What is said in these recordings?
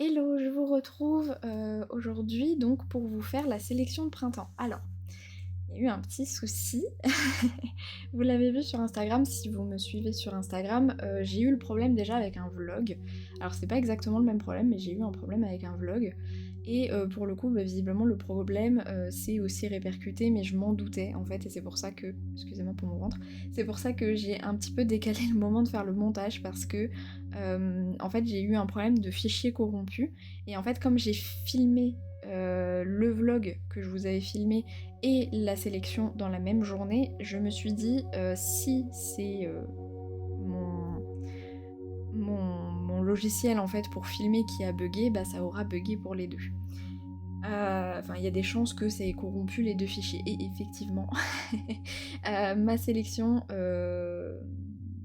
Hello, je vous retrouve aujourd'hui donc pour vous faire la sélection de printemps. Alors, il y a eu un petit souci. Vous l'avez vu sur Instagram, si vous me suivez sur Instagram, j'ai eu le problème déjà avec un vlog. Alors c'est pas exactement le même problème, mais j'ai eu un problème avec un vlog. Et pour le coup, bah, visiblement le problème s'est aussi répercuté, mais je m'en doutais en fait, et c'est pour ça que, excusez-moi pour mon ventre, c'est pour ça que j'ai un petit peu décalé le moment de faire le montage, parce que en fait j'ai eu un problème de fichier corrompu, et en fait comme j'ai filmé le vlog que je vous avais filmé et la sélection dans la même journée, je me suis dit si c'est mon, mon logiciel en fait pour filmer qui a bugué, bah ça aura bugué pour les deux. Enfin, il y a des chances que ça ait corrompu les deux fichiers. Et effectivement, ma sélection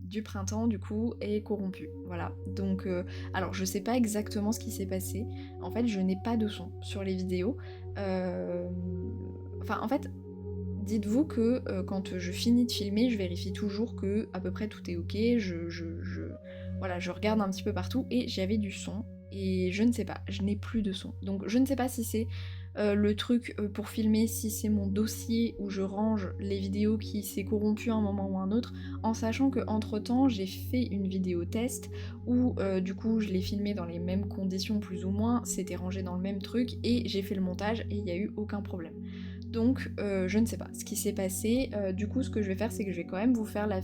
du printemps, du coup, est corrompue. Voilà. Donc, alors, je sais pas exactement ce qui s'est passé. En fait, je n'ai pas de son sur les vidéos. Enfin, en fait, dites-vous que quand je finis de filmer, je vérifie toujours que à peu près tout est ok. Voilà, je regarde un petit peu partout et j'avais du son. Et je ne sais pas, je n'ai plus de son. Donc je ne sais pas si c'est le truc pour filmer, si c'est mon dossier où je range les vidéos qui s'est corrompu à un moment ou un autre, en sachant que entre temps j'ai fait une vidéo test où du coup je l'ai filmé dans les mêmes conditions plus ou moins, c'était rangé dans le même truc et j'ai fait le montage et il n'y a eu aucun problème. Donc je ne sais pas ce qui s'est passé. Du coup ce que je vais faire c'est que je vais quand même vous faire la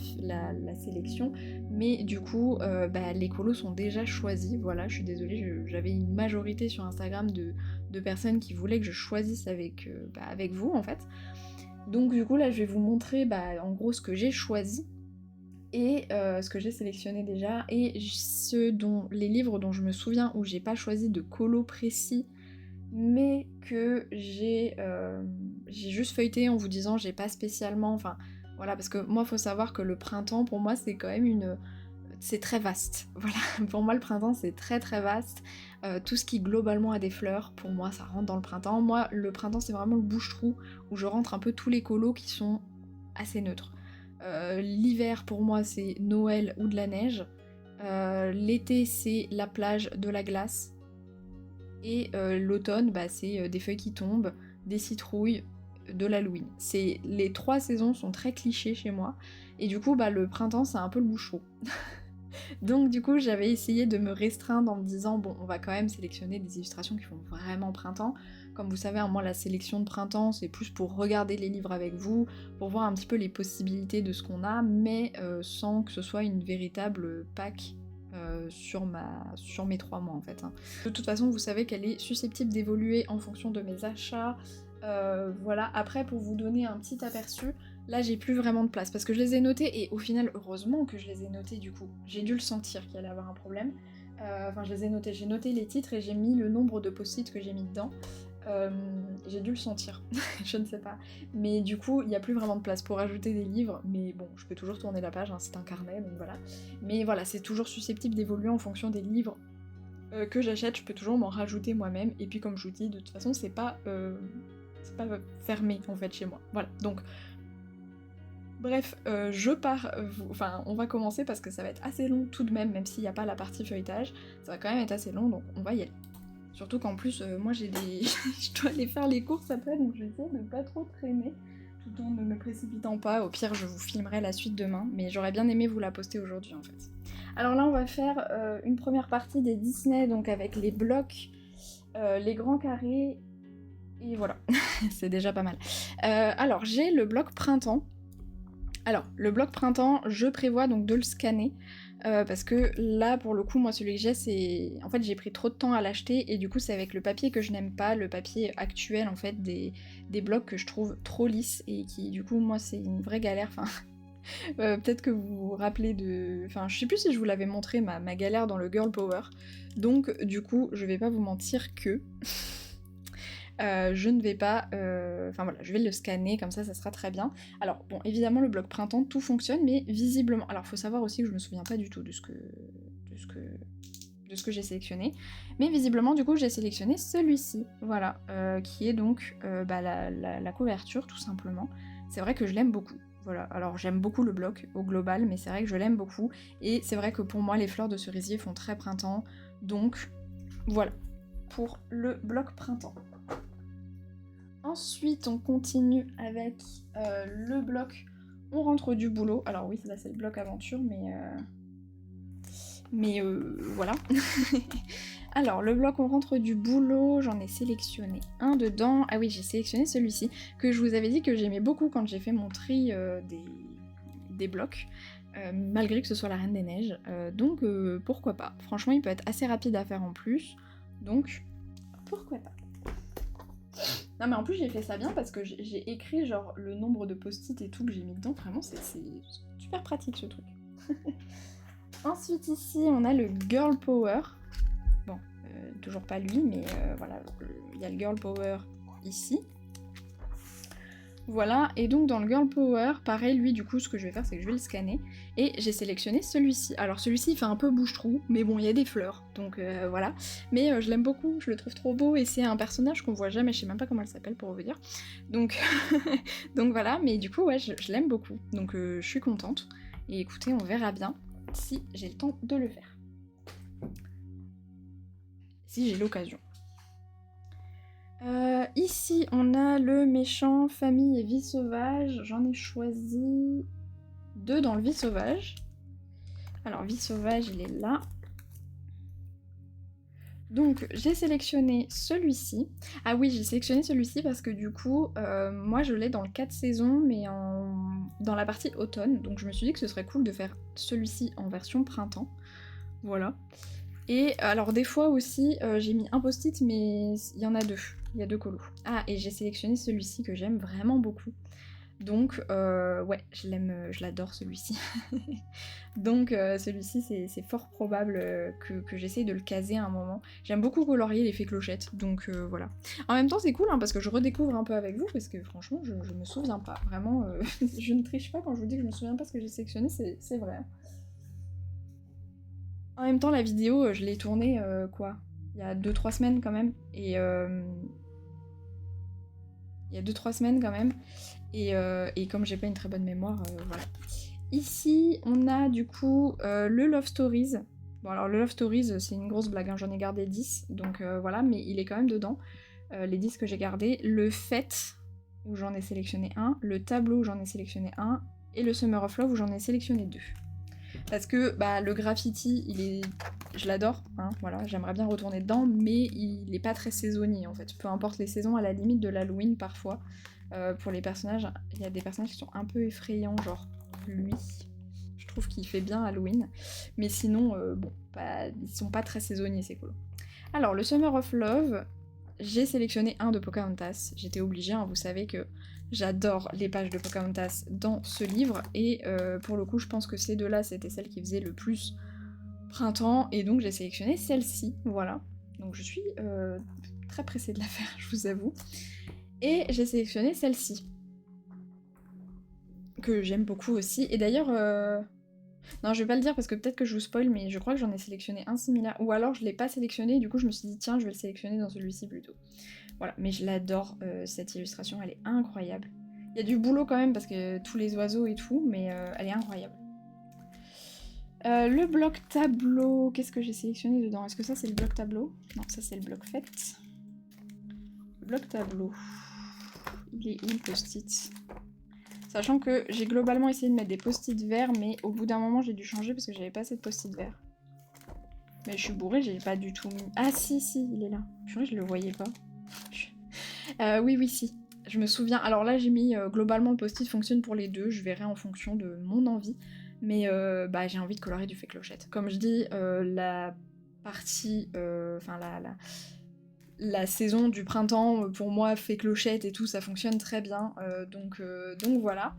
sélection, mais du coup bah, les colos sont déjà choisis. Voilà, je suis désolée, j'avais une majorité sur Instagram de personnes qui voulaient que je choisisse avec, bah, avec vous en fait. Donc du coup là je vais vous montrer bah, en gros ce que j'ai choisi et ce que j'ai sélectionné déjà, et les livres dont je me souviens où j'ai pas choisi de colo précis mais que j'ai juste feuilleté en vous disant j'ai pas spécialement, enfin voilà, parce que moi faut savoir que le printemps pour moi c'est quand même c'est très vaste, voilà, pour moi le printemps c'est très très vaste. Tout ce qui globalement a des fleurs, pour moi ça rentre dans le printemps. Moi le printemps c'est vraiment le bouche-trou où je rentre un peu tous les colos qui sont assez neutres. L'hiver pour moi c'est Noël ou de la neige. L'été c'est la plage, de la glace. Et l'automne, bah, c'est des feuilles qui tombent, des citrouilles, de l'Halloween. Les trois saisons sont très clichés chez moi, et du coup, bah, le printemps, c'est un peu le bouchon. Donc du coup, j'avais essayé de me restreindre en me disant, bon, on va quand même sélectionner des illustrations qui font vraiment printemps. Comme vous savez, hein, moi, la sélection de printemps, c'est plus pour regarder les livres avec vous, pour voir un petit peu les possibilités de ce qu'on a, mais sans que ce soit une véritable pack sur mes 3 mois en fait, hein. De toute façon, vous savez qu'elle est susceptible d'évoluer en fonction de mes achats. Voilà, après pour vous donner un petit aperçu, là j'ai plus vraiment de place parce que je les ai notés, et au final, heureusement que je les ai notés du coup. J'ai dû le sentir qu'il allait avoir un problème. Enfin, je les ai notés, j'ai noté les titres et j'ai mis le nombre de post-it que j'ai mis dedans. J'ai dû le sentir, je ne sais pas. Mais du coup, il n'y a plus vraiment de place pour ajouter des livres, mais bon, je peux toujours tourner la page, hein, c'est un carnet, donc voilà. Mais voilà, c'est toujours susceptible d'évoluer en fonction des livres que j'achète, je peux toujours m'en rajouter moi-même, et puis comme je vous dis, de toute façon, c'est pas fermé en fait chez moi. Voilà, donc bref, je pars, enfin on va commencer parce que ça va être assez long tout de même s'il n'y a pas la partie feuilletage, ça va quand même être assez long, donc on va y aller. Surtout qu'en plus, moi j'ai des... je dois aller faire les courses après, donc je vais essayer de ne pas trop traîner, tout en ne me précipitant pas. Au pire, je vous filmerai la suite demain, mais j'aurais bien aimé vous la poster aujourd'hui en fait. Alors là, on va faire une première partie des Disney, donc avec les blocs, les grands carrés, et voilà, c'est déjà pas mal. Alors, j'ai le bloc printemps. Alors, le bloc printemps, je prévois donc de le scanner, parce que là, pour le coup, moi, celui que j'ai, c'est... En fait, j'ai pris trop de temps à l'acheter, et du coup, c'est avec le papier que je n'aime pas, le papier actuel, en fait, des blocs que je trouve trop lisses, et qui, du coup, moi, c'est une vraie galère, enfin... peut-être que vous vous rappelez de... Enfin, je sais plus si je vous l'avais montré, ma galère dans le Girl Power, donc, du coup, je vais pas vous mentir que... je ne vais pas... Enfin voilà, je vais le scanner, comme ça sera très bien. Alors bon, évidemment le bloc printemps, tout fonctionne, mais visiblement... Alors faut savoir aussi que je me souviens pas du tout de ce que j'ai sélectionné, mais visiblement du coup j'ai sélectionné celui-ci, voilà, qui est donc bah, la couverture tout simplement. C'est vrai que je l'aime beaucoup, voilà, alors j'aime beaucoup le bloc au global, mais c'est vrai que je l'aime beaucoup, et c'est vrai que pour moi les fleurs de cerisier font très printemps, donc Voilà, pour le bloc printemps. Ensuite, on continue avec le bloc on rentre du boulot. Alors oui, là c'est le bloc aventure, mais voilà. Alors, le bloc on rentre du boulot, j'en ai sélectionné un dedans. Ah oui, j'ai sélectionné celui-ci, que je vous avais dit que j'aimais beaucoup quand j'ai fait mon tri des blocs, malgré que ce soit la Reine des Neiges. Donc pourquoi pas. Franchement, il peut être assez rapide à faire en plus, donc pourquoi pas. Non mais en plus j'ai fait ça bien parce que j'ai écrit genre le nombre de post-it et tout que j'ai mis dedans, vraiment c'est super pratique ce truc. Ensuite ici on a le Girl Power. Bon, toujours pas lui, mais voilà, il y a le Girl Power ici. Voilà, et donc dans le Girl Power, pareil, lui du coup ce que je vais faire c'est que je vais le scanner, et j'ai sélectionné celui-ci. Alors celui-ci il fait un peu bouche-trou, mais bon il y a des fleurs, donc voilà. Mais je l'aime beaucoup, je le trouve trop beau, et c'est un personnage qu'on voit jamais, je sais même pas comment elle s'appelle pour vous dire. Donc, donc voilà, mais du coup ouais, je l'aime beaucoup, donc je suis contente. Et écoutez, on verra bien si j'ai le temps de le faire. Si j'ai l'occasion. Ici, on a le méchant famille et vie sauvage. J'en ai choisi 2 dans le vie sauvage. Alors, vie sauvage, il est là. Donc, j'ai sélectionné celui-ci. Ah oui, j'ai sélectionné celui-ci parce que du coup, moi, je l'ai dans le 4 saisons, mais dans la partie automne. Donc, je me suis dit que ce serait cool de faire celui-ci en version printemps. Voilà. Et alors, des fois aussi, j'ai mis un post-it, mais il y en a 2. Il y a 2 colos. Ah, et j'ai sélectionné celui-ci que j'aime vraiment beaucoup. Donc, ouais, je l'adore celui-ci. Donc, celui-ci, c'est fort probable que j'essaye de le caser à un moment. J'aime beaucoup colorier l'effet clochette, donc voilà. En même temps, c'est cool, hein, parce que je redécouvre un peu avec vous, parce que franchement, je me souviens pas. Vraiment, je ne triche pas quand je vous dis que je me souviens pas ce que j'ai sélectionné, c'est vrai. En même temps, la vidéo, je l'ai tournée, quoi, il y a 2-3 semaines quand même, et il y a 2-3 semaines quand même, et comme j'ai pas une très bonne mémoire, voilà. Ici, on a du coup le Love Stories. Bon alors le Love Stories, c'est une grosse blague, hein, j'en ai gardé 10, donc voilà, mais il est quand même dedans, les 10 que j'ai gardés. Le Fête, où j'en ai sélectionné un, le Tableau, où j'en ai sélectionné un, et le Summer of Love, où j'en ai sélectionné 2. Parce que bah, le graffiti, je l'adore, hein, voilà, j'aimerais bien retourner dedans, mais il est pas très saisonnier en fait. Peu importe les saisons, à la limite de l'Halloween parfois. Pour les personnages, il y a des personnages qui sont un peu effrayants, genre lui. Je trouve qu'il fait bien Halloween. Mais sinon, bon, ils sont pas très saisonniers, c'est cool. Alors, le Summer of Love, j'ai sélectionné un de Pocahontas. J'étais obligée, hein, vous savez que j'adore les pages de Pocahontas dans ce livre, et pour le coup, je pense que ces deux-là, c'était celles qui faisaient le plus printemps, et donc j'ai sélectionné celle-ci, voilà. Donc je suis très pressée de la faire, je vous avoue. Et j'ai sélectionné celle-ci, que j'aime beaucoup aussi, et d'ailleurs... Non, je vais pas le dire parce que peut-être que je vous spoil, mais je crois que j'en ai sélectionné un similaire, ou alors je l'ai pas sélectionné, et du coup je me suis dit tiens, je vais le sélectionner dans celui-ci plutôt. Voilà, mais je l'adore, cette illustration, elle est incroyable. Il y a du boulot quand même parce que tous les oiseaux et tout, mais elle est incroyable. Le bloc tableau, qu'est-ce que j'ai sélectionné dedans? Est-ce que ça c'est le bloc tableau? Non, ça c'est le bloc fête. Le bloc tableau. Il est où le post-it? Sachant que j'ai globalement essayé de mettre des post-it verts, mais au bout d'un moment j'ai dû changer parce que j'avais pas assez de post-it verts. Mais je suis bourrée, j'ai pas du tout mis... Ah si, il est là. Purée, je le voyais pas. Oui, si. Je me souviens. Alors là, j'ai mis globalement le post-it fonctionne pour les deux. Je verrai en fonction de mon envie. Mais bah, j'ai envie de colorier du fait clochette. Comme je dis, la partie... Enfin, la saison du printemps, pour moi, fait clochette et tout, ça fonctionne très bien. Donc voilà.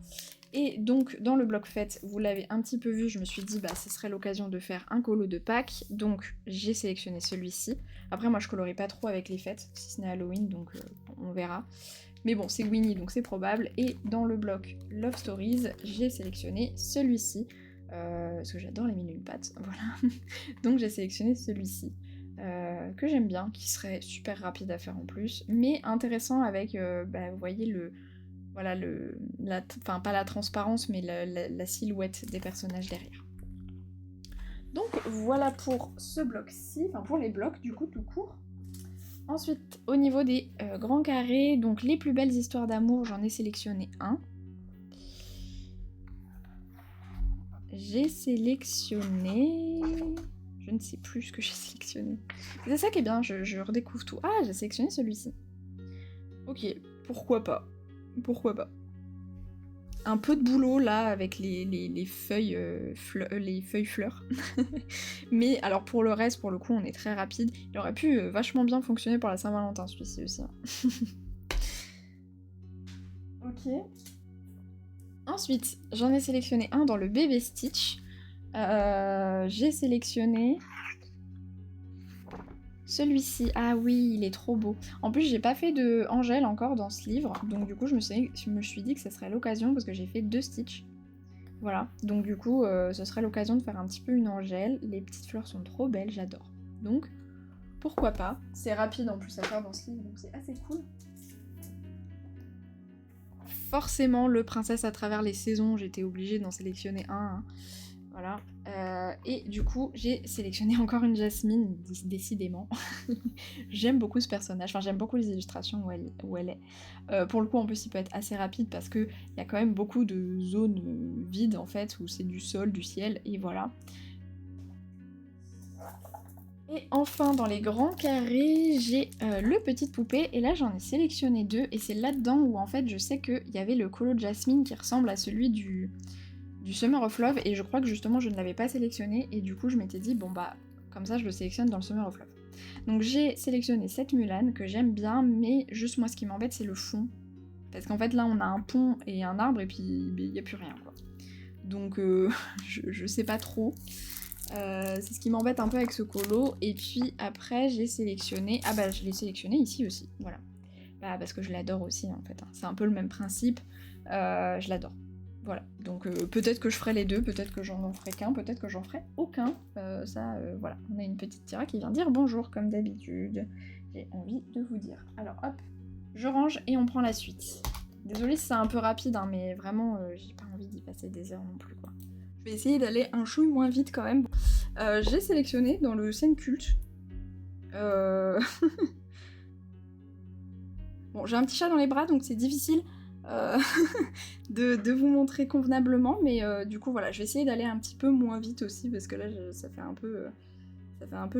Et donc, dans le bloc fête, vous l'avez un petit peu vu, je me suis dit, bah, ce serait l'occasion de faire un colo de Pâques. Donc, j'ai sélectionné celui-ci. Après, moi, je colorie pas trop avec les fêtes, si ce n'est Halloween, donc on verra. Mais bon, c'est Winnie, donc c'est probable. Et dans le bloc Love Stories, j'ai sélectionné celui-ci. Parce que j'adore les mille et une pattes, voilà. Donc, j'ai sélectionné celui-ci. Que j'aime bien, qui serait super rapide à faire en plus, mais intéressant avec, bah, vous voyez, voilà, enfin pas la transparence, mais la silhouette des personnages derrière. Donc voilà pour ce bloc-ci, enfin pour les blocs du coup tout court. Ensuite, au niveau des grands carrés, donc les plus belles histoires d'amour, j'en ai sélectionné un. J'ai sélectionné... Je ne sais plus ce que j'ai sélectionné. C'est ça qui est bien, je redécouvre tout. Ah, j'ai sélectionné celui-ci. Ok, pourquoi pas. Pourquoi pas. Un peu de boulot là avec les feuilles, les feuilles fleurs. Mais alors pour le reste, pour le coup, on est très rapide. Il aurait pu vachement bien fonctionner pour la Saint-Valentin celui-ci aussi. Ok. Ensuite, j'en ai sélectionné un dans le bébé Stitch. J'ai sélectionné celui-ci. Ah oui, il est trop beau. En plus, j'ai pas fait de Angèle encore dans ce livre, donc du coup, je me suis dit que ça serait l'occasion parce que j'ai fait 2 Stitch. Voilà, donc du coup, ce serait l'occasion de faire un petit peu une Angèle. Les petites fleurs sont trop belles, j'adore. Donc, pourquoi pas. C'est rapide en plus à faire dans ce livre, donc c'est assez cool. Forcément, le Princesse à travers les saisons, j'étais obligée d'en sélectionner un. Hein. Voilà. Et du coup, j'ai sélectionné encore une Jasmine, décidément. J'aime beaucoup ce personnage, enfin j'aime beaucoup les illustrations où elle est. Pour le coup, en plus, il peut être assez rapide parce qu'il y a quand même beaucoup de zones vides, en fait, où c'est du sol, du ciel, et voilà. Et enfin, dans les grands carrés, j'ai le petite poupée, et là, j'en ai sélectionné 2, et c'est là-dedans où, en fait, je sais qu'il y avait le colo de Jasmine qui ressemble à celui du Summer of Love, et je crois que justement je ne l'avais pas sélectionné, et du coup je m'étais dit bon bah comme ça je le sélectionne dans le Summer of Love. Donc j'ai sélectionné cette Mulan que j'aime bien, mais juste moi ce qui m'embête c'est le fond, parce qu'en fait là on a un pont et un arbre et puis il n'y a plus rien quoi. Donc je sais pas trop. C'est ce qui m'embête un peu avec ce colo, et puis après j'ai sélectionné, ah bah je l'ai sélectionné ici aussi, voilà. Bah parce que je l'adore aussi en fait, hein. C'est un peu le même principe, je l'adore. Voilà, donc peut-être que je ferai les deux, peut-être que j'en ferai qu'un, peut-être que j'en ferai aucun. Voilà, on a une petite Tira qui vient dire bonjour comme d'habitude. J'ai envie de vous dire. Alors hop, je range et on prend la suite. Désolée si c'est un peu rapide, hein, mais vraiment, j'ai pas envie d'y passer des heures non plus, quoi. Je vais essayer d'aller un chouille moins vite quand même. J'ai sélectionné dans le scène culte. Bon, j'ai un petit chat dans les bras, donc c'est difficile de vous montrer convenablement, mais du coup voilà, je vais essayer d'aller un petit peu moins vite aussi parce que là ça fait un peu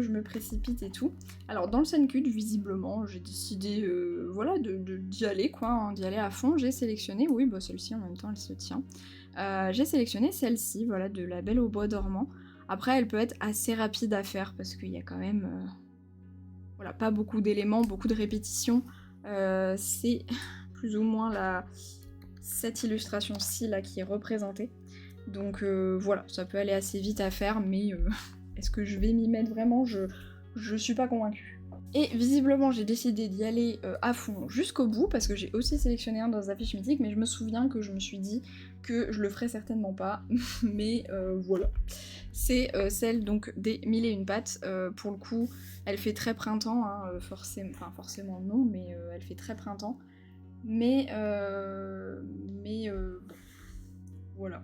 je me précipite et tout. Alors dans le Suncut, visiblement, j'ai décidé voilà d'y aller quoi, hein, d'y aller à fond. J'ai sélectionné, oui bah celle-ci en même temps elle se tient. J'ai sélectionné celle-ci, voilà, de La Belle au Bois dormant. Après elle peut être assez rapide à faire parce qu'il y a quand même voilà, pas beaucoup d'éléments, beaucoup de répétitions. C'est plus ou moins cette illustration-ci là qui est représentée. Donc voilà, ça peut aller assez vite à faire, mais est-ce que je vais m'y mettre vraiment? Je suis pas convaincue. Et visiblement j'ai décidé d'y aller à fond jusqu'au bout, parce que j'ai aussi sélectionné un dans les affiches mythiques, mais je me souviens que je me suis dit que je le ferais certainement pas, mais voilà. C'est celle donc des 1001 pattes, pour le coup, elle fait très printemps, hein, forcément non, mais elle fait très printemps. Mais bon, voilà.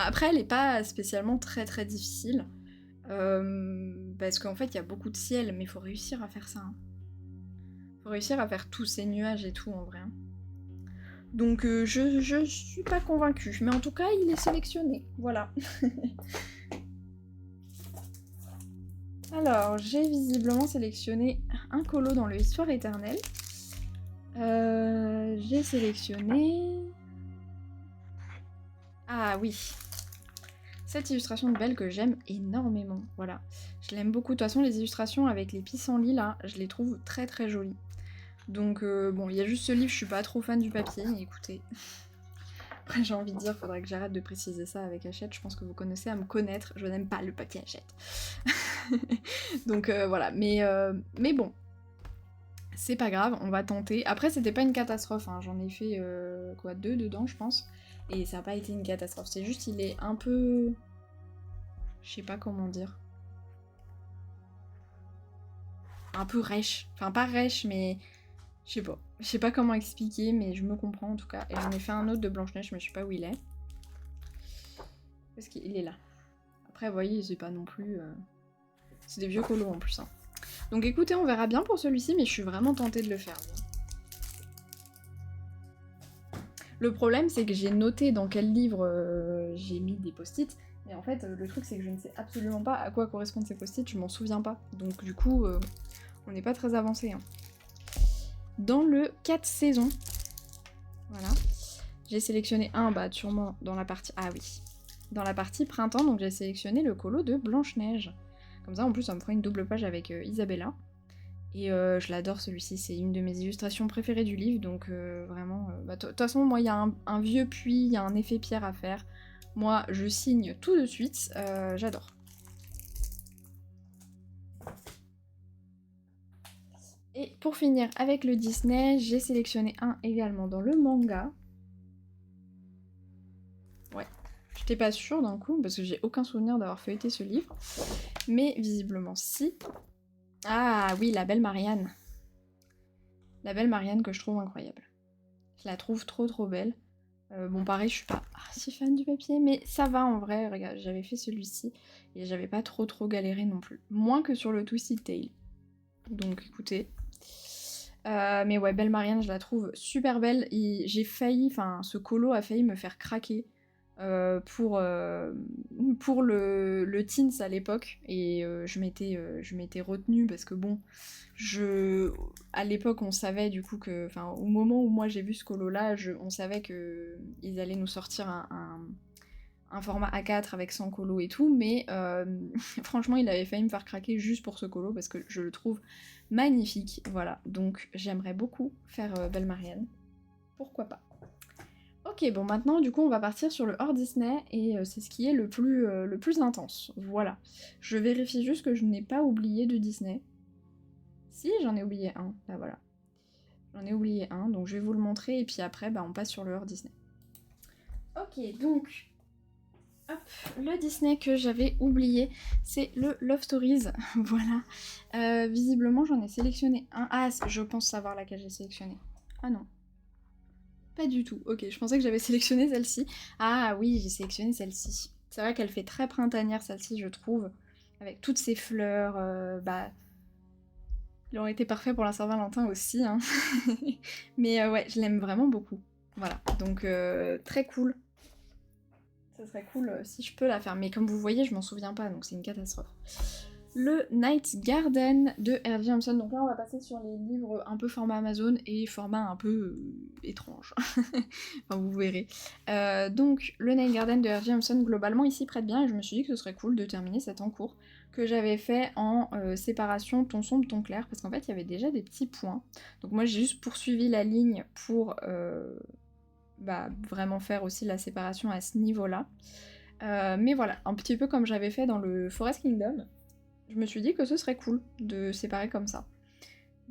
Après, elle est pas spécialement très très difficile. Parce qu'en fait, il y a beaucoup de ciel, mais il faut réussir à faire ça. Hein. Faut réussir à faire tous ces nuages et tout, en vrai. Hein. Donc, je suis pas convaincue. Mais en tout cas, il est sélectionné. Voilà. Alors, j'ai visiblement sélectionné un colo dans le Histoire éternelle. J'ai sélectionné... Ah oui, cette illustration de Belle que j'aime énormément, voilà. Je l'aime beaucoup, de toute façon les illustrations avec les pissenlits là, je les trouve très très jolies. Donc bon, il y a juste ce livre, je suis pas trop fan du papier, écoutez. Après j'ai envie de dire, faudrait que j'arrête de préciser ça avec Hachette, je pense que vous connaissez à me connaître, je n'aime pas le papier Hachette. Donc voilà, mais bon. C'est pas grave, on va tenter. Après c'était pas une catastrophe, hein. J'en ai fait quoi, 2 dedans je pense. Et ça n'a pas été une catastrophe, c'est juste il est un peu... Je sais pas comment dire. Un peu rêche. Enfin pas rêche mais... Je sais pas. Je sais pas comment expliquer mais je me comprends en tout cas. Et j'en ai fait un autre de Blanche-Neige mais je sais pas où il est. Parce qu'il est là. Après, vous voyez, c'est pas non plus... C'est des vieux colos en plus. Hein. Donc écoutez, on verra bien pour celui-ci, mais je suis vraiment tentée de le faire. Le problème, c'est que j'ai noté dans quel livre j'ai mis des post-it, et en fait, le truc, c'est que je ne sais absolument pas à quoi correspondent ces post-it, je m'en souviens pas. Donc du coup, on n'est pas très avancé. Hein. Dans le 4 saisons, voilà, j'ai sélectionné un, bah sûrement dans la partie... Ah oui, dans la partie printemps, donc j'ai sélectionné le colo de Blanche-Neige. Comme ça, en plus, ça me fera une double page avec Isabella. Et je l'adore celui-ci, c'est une de mes illustrations préférées du livre, donc vraiment... De toute façon, moi, il y a un vieux puits, il y a un effet pierre à faire. Moi, je signe tout de suite, j'adore. Et pour finir avec le Disney, j'ai sélectionné un également dans le manga. Ouais, j'étais pas sûre d'un coup, parce que j'ai aucun souvenir d'avoir feuilleté ce livre. Mais visiblement si. Ah oui, La Belle Marianne. La Belle Marianne que je trouve incroyable. Je la trouve trop belle. Bon pareil, je suis pas si fan du papier, mais ça va en vrai, regarde, j'avais fait celui-ci, et j'avais pas trop galéré non plus. Moins que sur le Twisted Tail. Donc écoutez. Mais ouais, Belle Marianne, je la trouve super belle, et j'ai failli, enfin ce colo a failli me faire craquer. Pour le teens à l'époque, et je m'étais retenue parce que bon, à l'époque on savait du coup que, enfin au moment où moi j'ai vu ce colo là, on savait que ils allaient nous sortir un format A4 avec 100 colos et tout, mais franchement il avait failli me faire craquer juste pour ce colo parce que je le trouve magnifique, voilà, donc j'aimerais beaucoup faire Belle Marianne, pourquoi pas. Ok, bon maintenant du coup on va partir sur le hors Disney et c'est ce qui est le plus intense. Voilà. Je vérifie juste que je n'ai pas oublié de Disney. Si, j'en ai oublié un, là voilà. J'en ai oublié un, donc je vais vous le montrer et puis après bah, on passe sur le hors Disney. Ok, donc... Hop, le Disney que j'avais oublié, c'est le Love Stories, voilà. Visiblement j'en ai sélectionné un. Ah, je pense savoir laquelle j'ai sélectionné. Ah non. Pas du tout, ok, je pensais que j'avais sélectionné celle-ci. Ah oui, j'ai sélectionné celle-ci. C'est vrai qu'elle fait très printanière celle-ci, je trouve. Avec toutes ces fleurs, bah... Il aurait été parfait pour la Saint-Valentin aussi, hein. Mais ouais, je l'aime vraiment beaucoup. Voilà, donc très cool. Ça serait cool si je peux la faire, mais comme vous voyez, je m'en souviens pas, donc c'est une catastrophe. Le Night Garden de R.J. Hampson. Donc là, on va passer sur les livres un peu format Amazon et format un peu étrange. Enfin, vous verrez. Donc, le Night Garden de R.J. Hampson, globalement, il s'y prête bien et je me suis dit que ce serait cool de terminer cet encours que j'avais fait en séparation ton sombre, ton clair, parce qu'en fait, il y avait déjà des petits points. Donc moi, j'ai juste poursuivi la ligne pour bah, vraiment faire aussi la séparation à ce niveau-là. Mais voilà, un petit peu comme j'avais fait dans le Forest Kingdom. Je me suis dit que ce serait cool de séparer comme ça.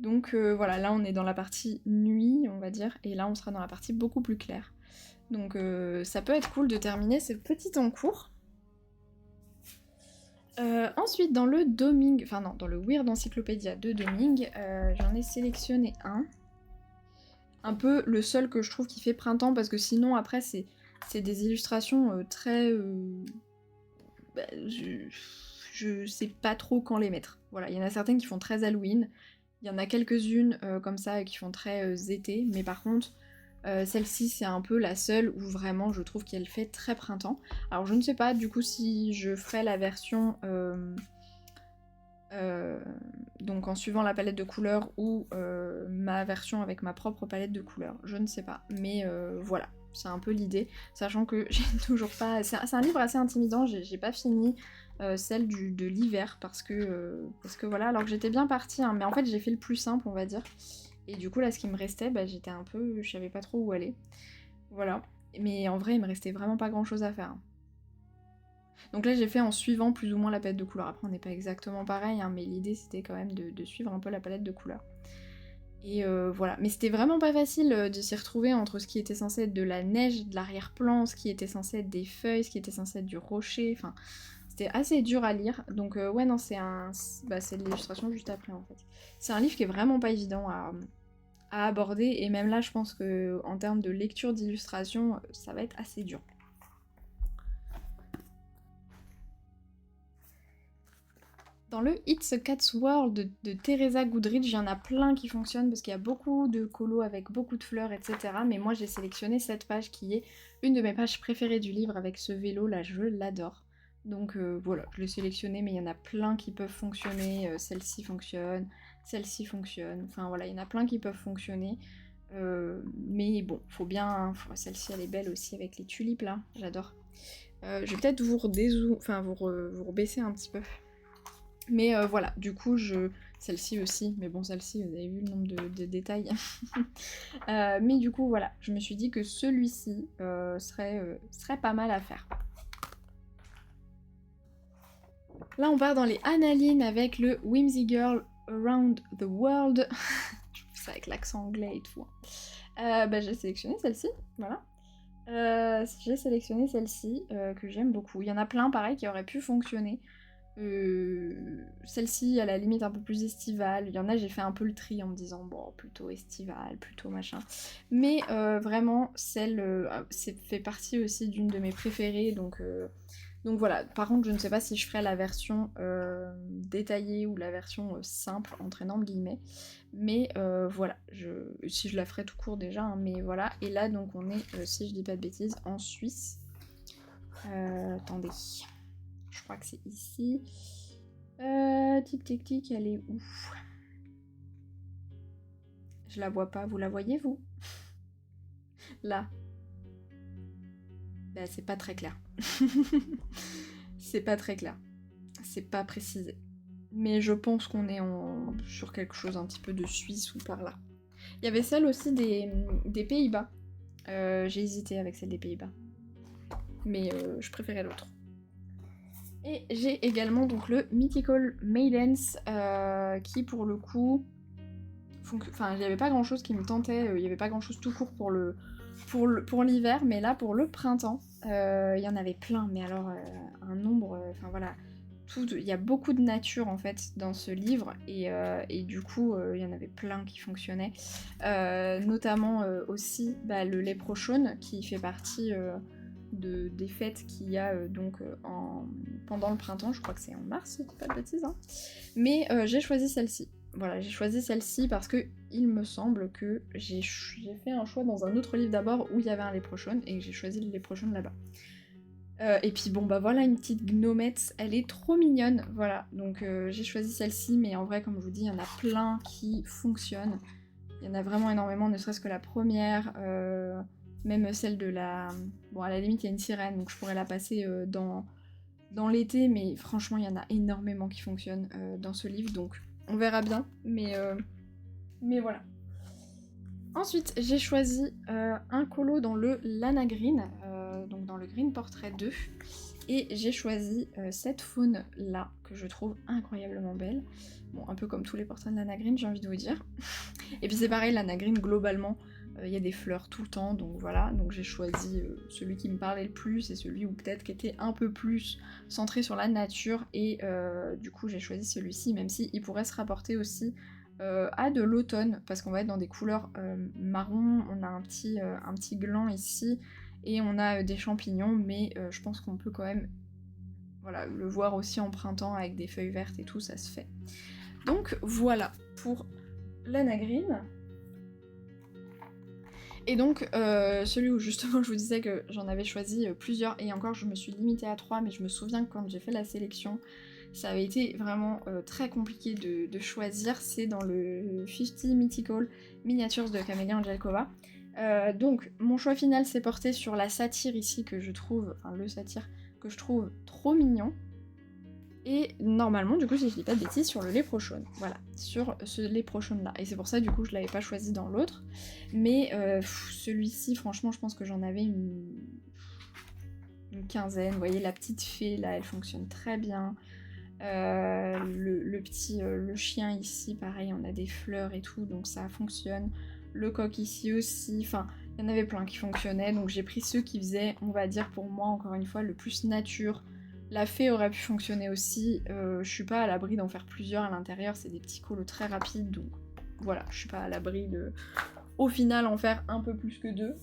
Donc voilà, là on est dans la partie nuit, on va dire, et là on sera dans la partie beaucoup plus claire. Donc ça peut être cool de terminer ce petit encours. Ensuite, dans le Doming, enfin non, dans le Weird Encyclopédia de Doming, j'en ai sélectionné un. Un peu le seul que je trouve qui fait printemps, parce que sinon après c'est des illustrations très... Bah, je sais pas trop quand les mettre. Voilà, il y en a certaines qui font très Halloween, il y en a quelques-unes comme ça qui font très été, mais par contre, celle-ci c'est un peu la seule où vraiment je trouve qu'elle fait très printemps. Alors je ne sais pas du coup si je ferai la version donc en suivant la palette de couleurs ou ma version avec ma propre palette de couleurs, je ne sais pas, mais voilà. C'est un peu l'idée, sachant que j'ai toujours pas... C'est un livre assez intimidant, j'ai pas fini celle de l'hiver, parce que voilà, alors que j'étais bien partie, hein, mais en fait j'ai fait le plus simple, on va dire. Et du coup là, ce qui me restait, bah, j'étais un peu... Je savais pas trop où aller. Voilà. Mais en vrai, il me restait vraiment pas grand chose à faire. Hein. Donc là j'ai fait en suivant plus ou moins la palette de couleurs. Après on n'est pas exactement pareil, hein, mais l'idée c'était quand même de suivre un peu la palette de couleurs. Et voilà, mais c'était vraiment pas facile de s'y retrouver entre ce qui était censé être de la neige, de l'arrière-plan, ce qui était censé être des feuilles, ce qui était censé être du rocher, enfin... C'était assez dur à lire, donc ouais non c'est c'est de l'illustration juste après en fait. C'est un livre qui est vraiment pas évident à aborder, et même là je pense que en termes de lecture d'illustration, ça va être assez dur. Dans le It's a Cat's World de Teresa Goodrich, il y en a plein qui fonctionnent parce qu'il y a beaucoup de colos avec beaucoup de fleurs, etc. Mais moi j'ai sélectionné cette page qui est une de mes pages préférées du livre avec ce vélo là, je l'adore. Donc voilà, je l'ai sélectionné, mais il y en a plein qui peuvent fonctionner. Celle-ci fonctionne, celle-ci fonctionne. Enfin voilà, il y en a plein qui peuvent fonctionner. Mais bon, faut bien. Hein, celle-ci elle est belle aussi avec les tulipes là, j'adore. Je vais peut-être vous vous rebaisser un petit peu. Mais voilà, du coup, celle-ci aussi, mais bon, celle-ci, vous avez vu le nombre de détails. Mais du coup, voilà, je me suis dit que celui-ci serait pas mal à faire. Là, on part dans les Annalines avec le Whimsy Girl Around the World. Je fais ça avec l'accent anglais et tout. J'ai sélectionné celle-ci, voilà. J'ai sélectionné celle-ci, que j'aime beaucoup. Il y en a plein, pareil, qui auraient pu fonctionner. Celle-ci à la limite un peu plus estivale, il y en a j'ai fait un peu le tri en me disant bon plutôt estivale, plutôt machin, mais vraiment celle fait partie aussi d'une de mes préférées donc voilà. Par contre je ne sais pas si je ferai la version détaillée ou la version simple entre énormes guillemets, mais voilà, si je la ferai tout court déjà, hein, mais voilà. Et là donc on est, si je dis pas de bêtises, en Suisse. Attendez. Je crois que c'est ici. Tic tic tic, elle est où? Je la vois pas, vous la voyez vous? Là. Bah c'est pas très clair. C'est pas très clair. C'est pas précisé. Mais je pense qu'on est sur quelque chose un petit peu de Suisse ou par là. Il y avait celle aussi des Pays-Bas. J'ai hésité avec celle des Pays-Bas. Mais je préférais l'autre. Et j'ai également donc le Mythical Maidens qui pour le coup... Enfin, il n'y avait pas grand chose qui me tentait, il n'y avait pas grand chose tout court pour l'hiver, mais là pour le printemps, il y en avait plein, mais alors un nombre, enfin voilà, il y a beaucoup de nature en fait dans ce livre, et du coup il y en avait plein qui fonctionnaient, notamment aussi le Leprechaun qui fait partie des fêtes qu'il y a pendant le printemps, je crois que c'est en mars, si je dis pas de bêtises, hein. Mais j'ai choisi celle-ci. Voilà, j'ai choisi celle-ci parce que il me semble que j'ai fait un choix dans un autre livre d'abord où il y avait un Leprechaun et j'ai choisi le Leprechaun là-bas. Et puis bon bah voilà une petite gnomette, elle est trop mignonne, voilà. Donc j'ai choisi celle-ci, mais en vrai comme je vous dis, il y en a plein qui fonctionnent. Il y en a vraiment énormément, ne serait-ce que la première, même celle de la... Bon à la limite il y a une sirène, donc je pourrais la passer dans l'été, mais franchement il y en a énormément qui fonctionnent dans ce livre, donc... On verra bien, mais voilà. Ensuite, j'ai choisi un colo dans le Lana Green, donc dans le Green Portrait 2, et j'ai choisi cette faune-là, que je trouve incroyablement belle. Bon, un peu comme tous les portraits de Lana Green, j'ai envie de vous dire. Et puis c'est pareil, Lana Green, globalement, il y a des fleurs tout le temps, donc voilà. Donc j'ai choisi celui qui me parlait le plus, et celui où peut-être qui était un peu plus centré sur la nature, et du coup j'ai choisi celui-ci, même si il pourrait se rapporter aussi à de l'automne, parce qu'on va être dans des couleurs marron, on a un petit gland ici, et on a des champignons, mais je pense qu'on peut quand même voilà, le voir aussi en printemps avec des feuilles vertes et tout, ça se fait. Donc voilà pour Lana Green. Et donc celui où justement je vous disais que j'en avais choisi plusieurs, et encore je me suis limitée à 3, mais je me souviens que quand j'ai fait la sélection, ça avait été vraiment très compliqué de choisir, c'est dans le 50 Mythical Miniatures de Camélia Angelkova. Donc mon choix final s'est porté sur la satyre ici que je trouve, enfin le satyre que je trouve trop mignon. Et normalement, du coup, si je dis pas de bêtises, sur le Leprechaun. Voilà, sur ce Leprechaun là. Et c'est pour ça, du coup, je l'avais pas choisi dans l'autre. Mais celui-ci, franchement, je pense que j'en avais une quinzaine. Vous voyez, la petite fée là, elle fonctionne très bien. Le chien ici, pareil, on a des fleurs et tout, donc ça fonctionne. Le coq ici aussi, enfin, il y en avait plein qui fonctionnaient, donc j'ai pris ceux qui faisaient, on va dire pour moi, encore une fois, le plus nature. La fée aurait pu fonctionner aussi, je suis pas à l'abri d'en faire plusieurs à l'intérieur, c'est des petits colos très rapides, donc voilà, je suis pas à l'abri de, au final, en faire un peu plus que 2.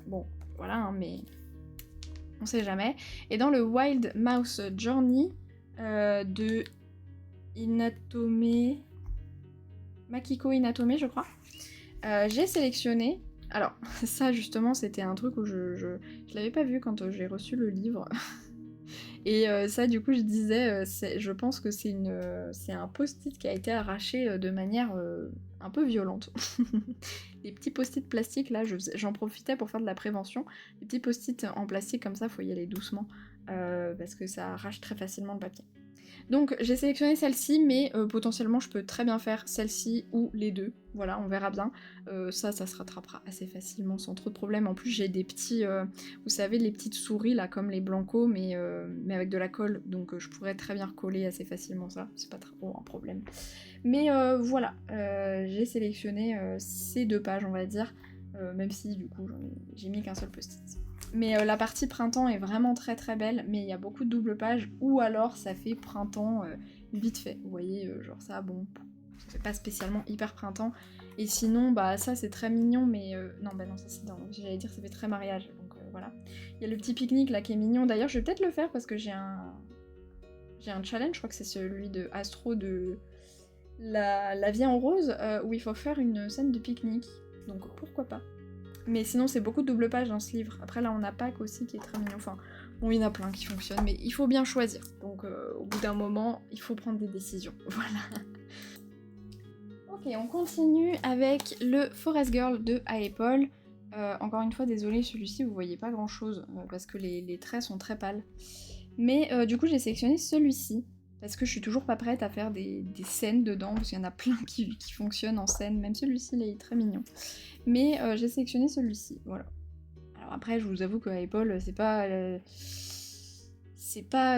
Bon, voilà, hein, mais on sait jamais. Et dans le Wild Mouse Journey de Inatome... Makiko Inatome, je crois. J'ai sélectionné... Alors, ça justement, c'était un truc où je l'avais pas vu quand j'ai reçu le livre. Et ça, du coup, je disais, je pense que c'est un post-it qui a été arraché de manière un peu violente. Les petits post-it plastiques, là, j'en profitais pour faire de la prévention. Les petits post-it en plastique, comme ça, faut y aller doucement, parce que ça arrache très facilement le papier. Donc j'ai sélectionné celle-ci, mais potentiellement je peux très bien faire celle-ci ou les deux. Voilà, on verra bien. Ça se rattrapera assez facilement, sans trop de problèmes. En plus j'ai des petits, vous savez, les petites souris là, comme les Blanco, mais avec de la colle. Donc je pourrais très bien recoller assez facilement ça. C'est pas trop un problème. Mais voilà, j'ai sélectionné ces 2 pages, on va dire. Même si du coup j'ai mis qu'un seul post-it. Mais la partie printemps est vraiment très très belle, mais il y a beaucoup de doubles pages, ou alors ça fait printemps vite fait. Vous voyez, genre ça, bon, ça fait pas spécialement hyper printemps. Et sinon, bah ça c'est très mignon, mais non, bah non, ça c'est dans... J'allais dire ça fait très mariage, donc voilà. Il y a le petit pique-nique là qui est mignon. D'ailleurs, je vais peut-être le faire parce que j'ai un challenge, je crois que c'est celui de Astro de la vie en rose, où il faut faire une scène de pique-nique. Donc pourquoi pas. Mais sinon, c'est beaucoup de double pages dans ce livre. Après, là, on a Pâques aussi qui est très mignon. Enfin, bon, il y en a plein qui fonctionnent, mais il faut bien choisir. Donc, au bout d'un moment, il faut prendre des décisions. Voilà. Ok, on continue avec le Forest Girl de Paul. Encore une fois, désolée, celui-ci, vous voyez pas grand-chose, parce que les traits sont très pâles. Mais du coup, j'ai sélectionné celui-ci, parce que je suis toujours pas prête à faire des scènes dedans, parce qu'il y en a plein qui fonctionnent en scène. Même celui-ci, il est très mignon. Mais j'ai sélectionné celui-ci, voilà. Alors après, je vous avoue que Paul, c'est pas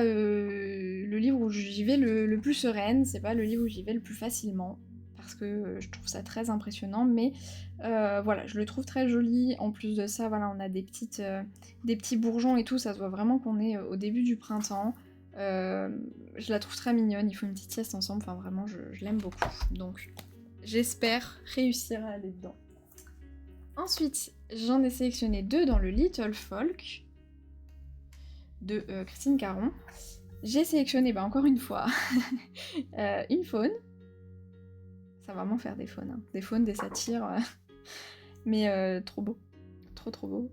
le livre où j'y vais le plus sereine, c'est pas le livre où j'y vais le plus facilement, parce que je trouve ça très impressionnant, mais voilà, je le trouve très joli. En plus de ça, voilà, on a des petits bourgeons et tout, ça se voit vraiment qu'on est au début du printemps. Je la trouve très mignonne, il faut une petite sieste ensemble, enfin vraiment, je l'aime beaucoup. Donc j'espère réussir à aller dedans. Ensuite, j'en ai sélectionné 2 dans le Little Folk de Christine Caron. J'ai sélectionné, bah encore une fois, une faune. Ça va vraiment faire des faunes, hein. Des faunes, des satyres. Mais trop beau. Trop beau.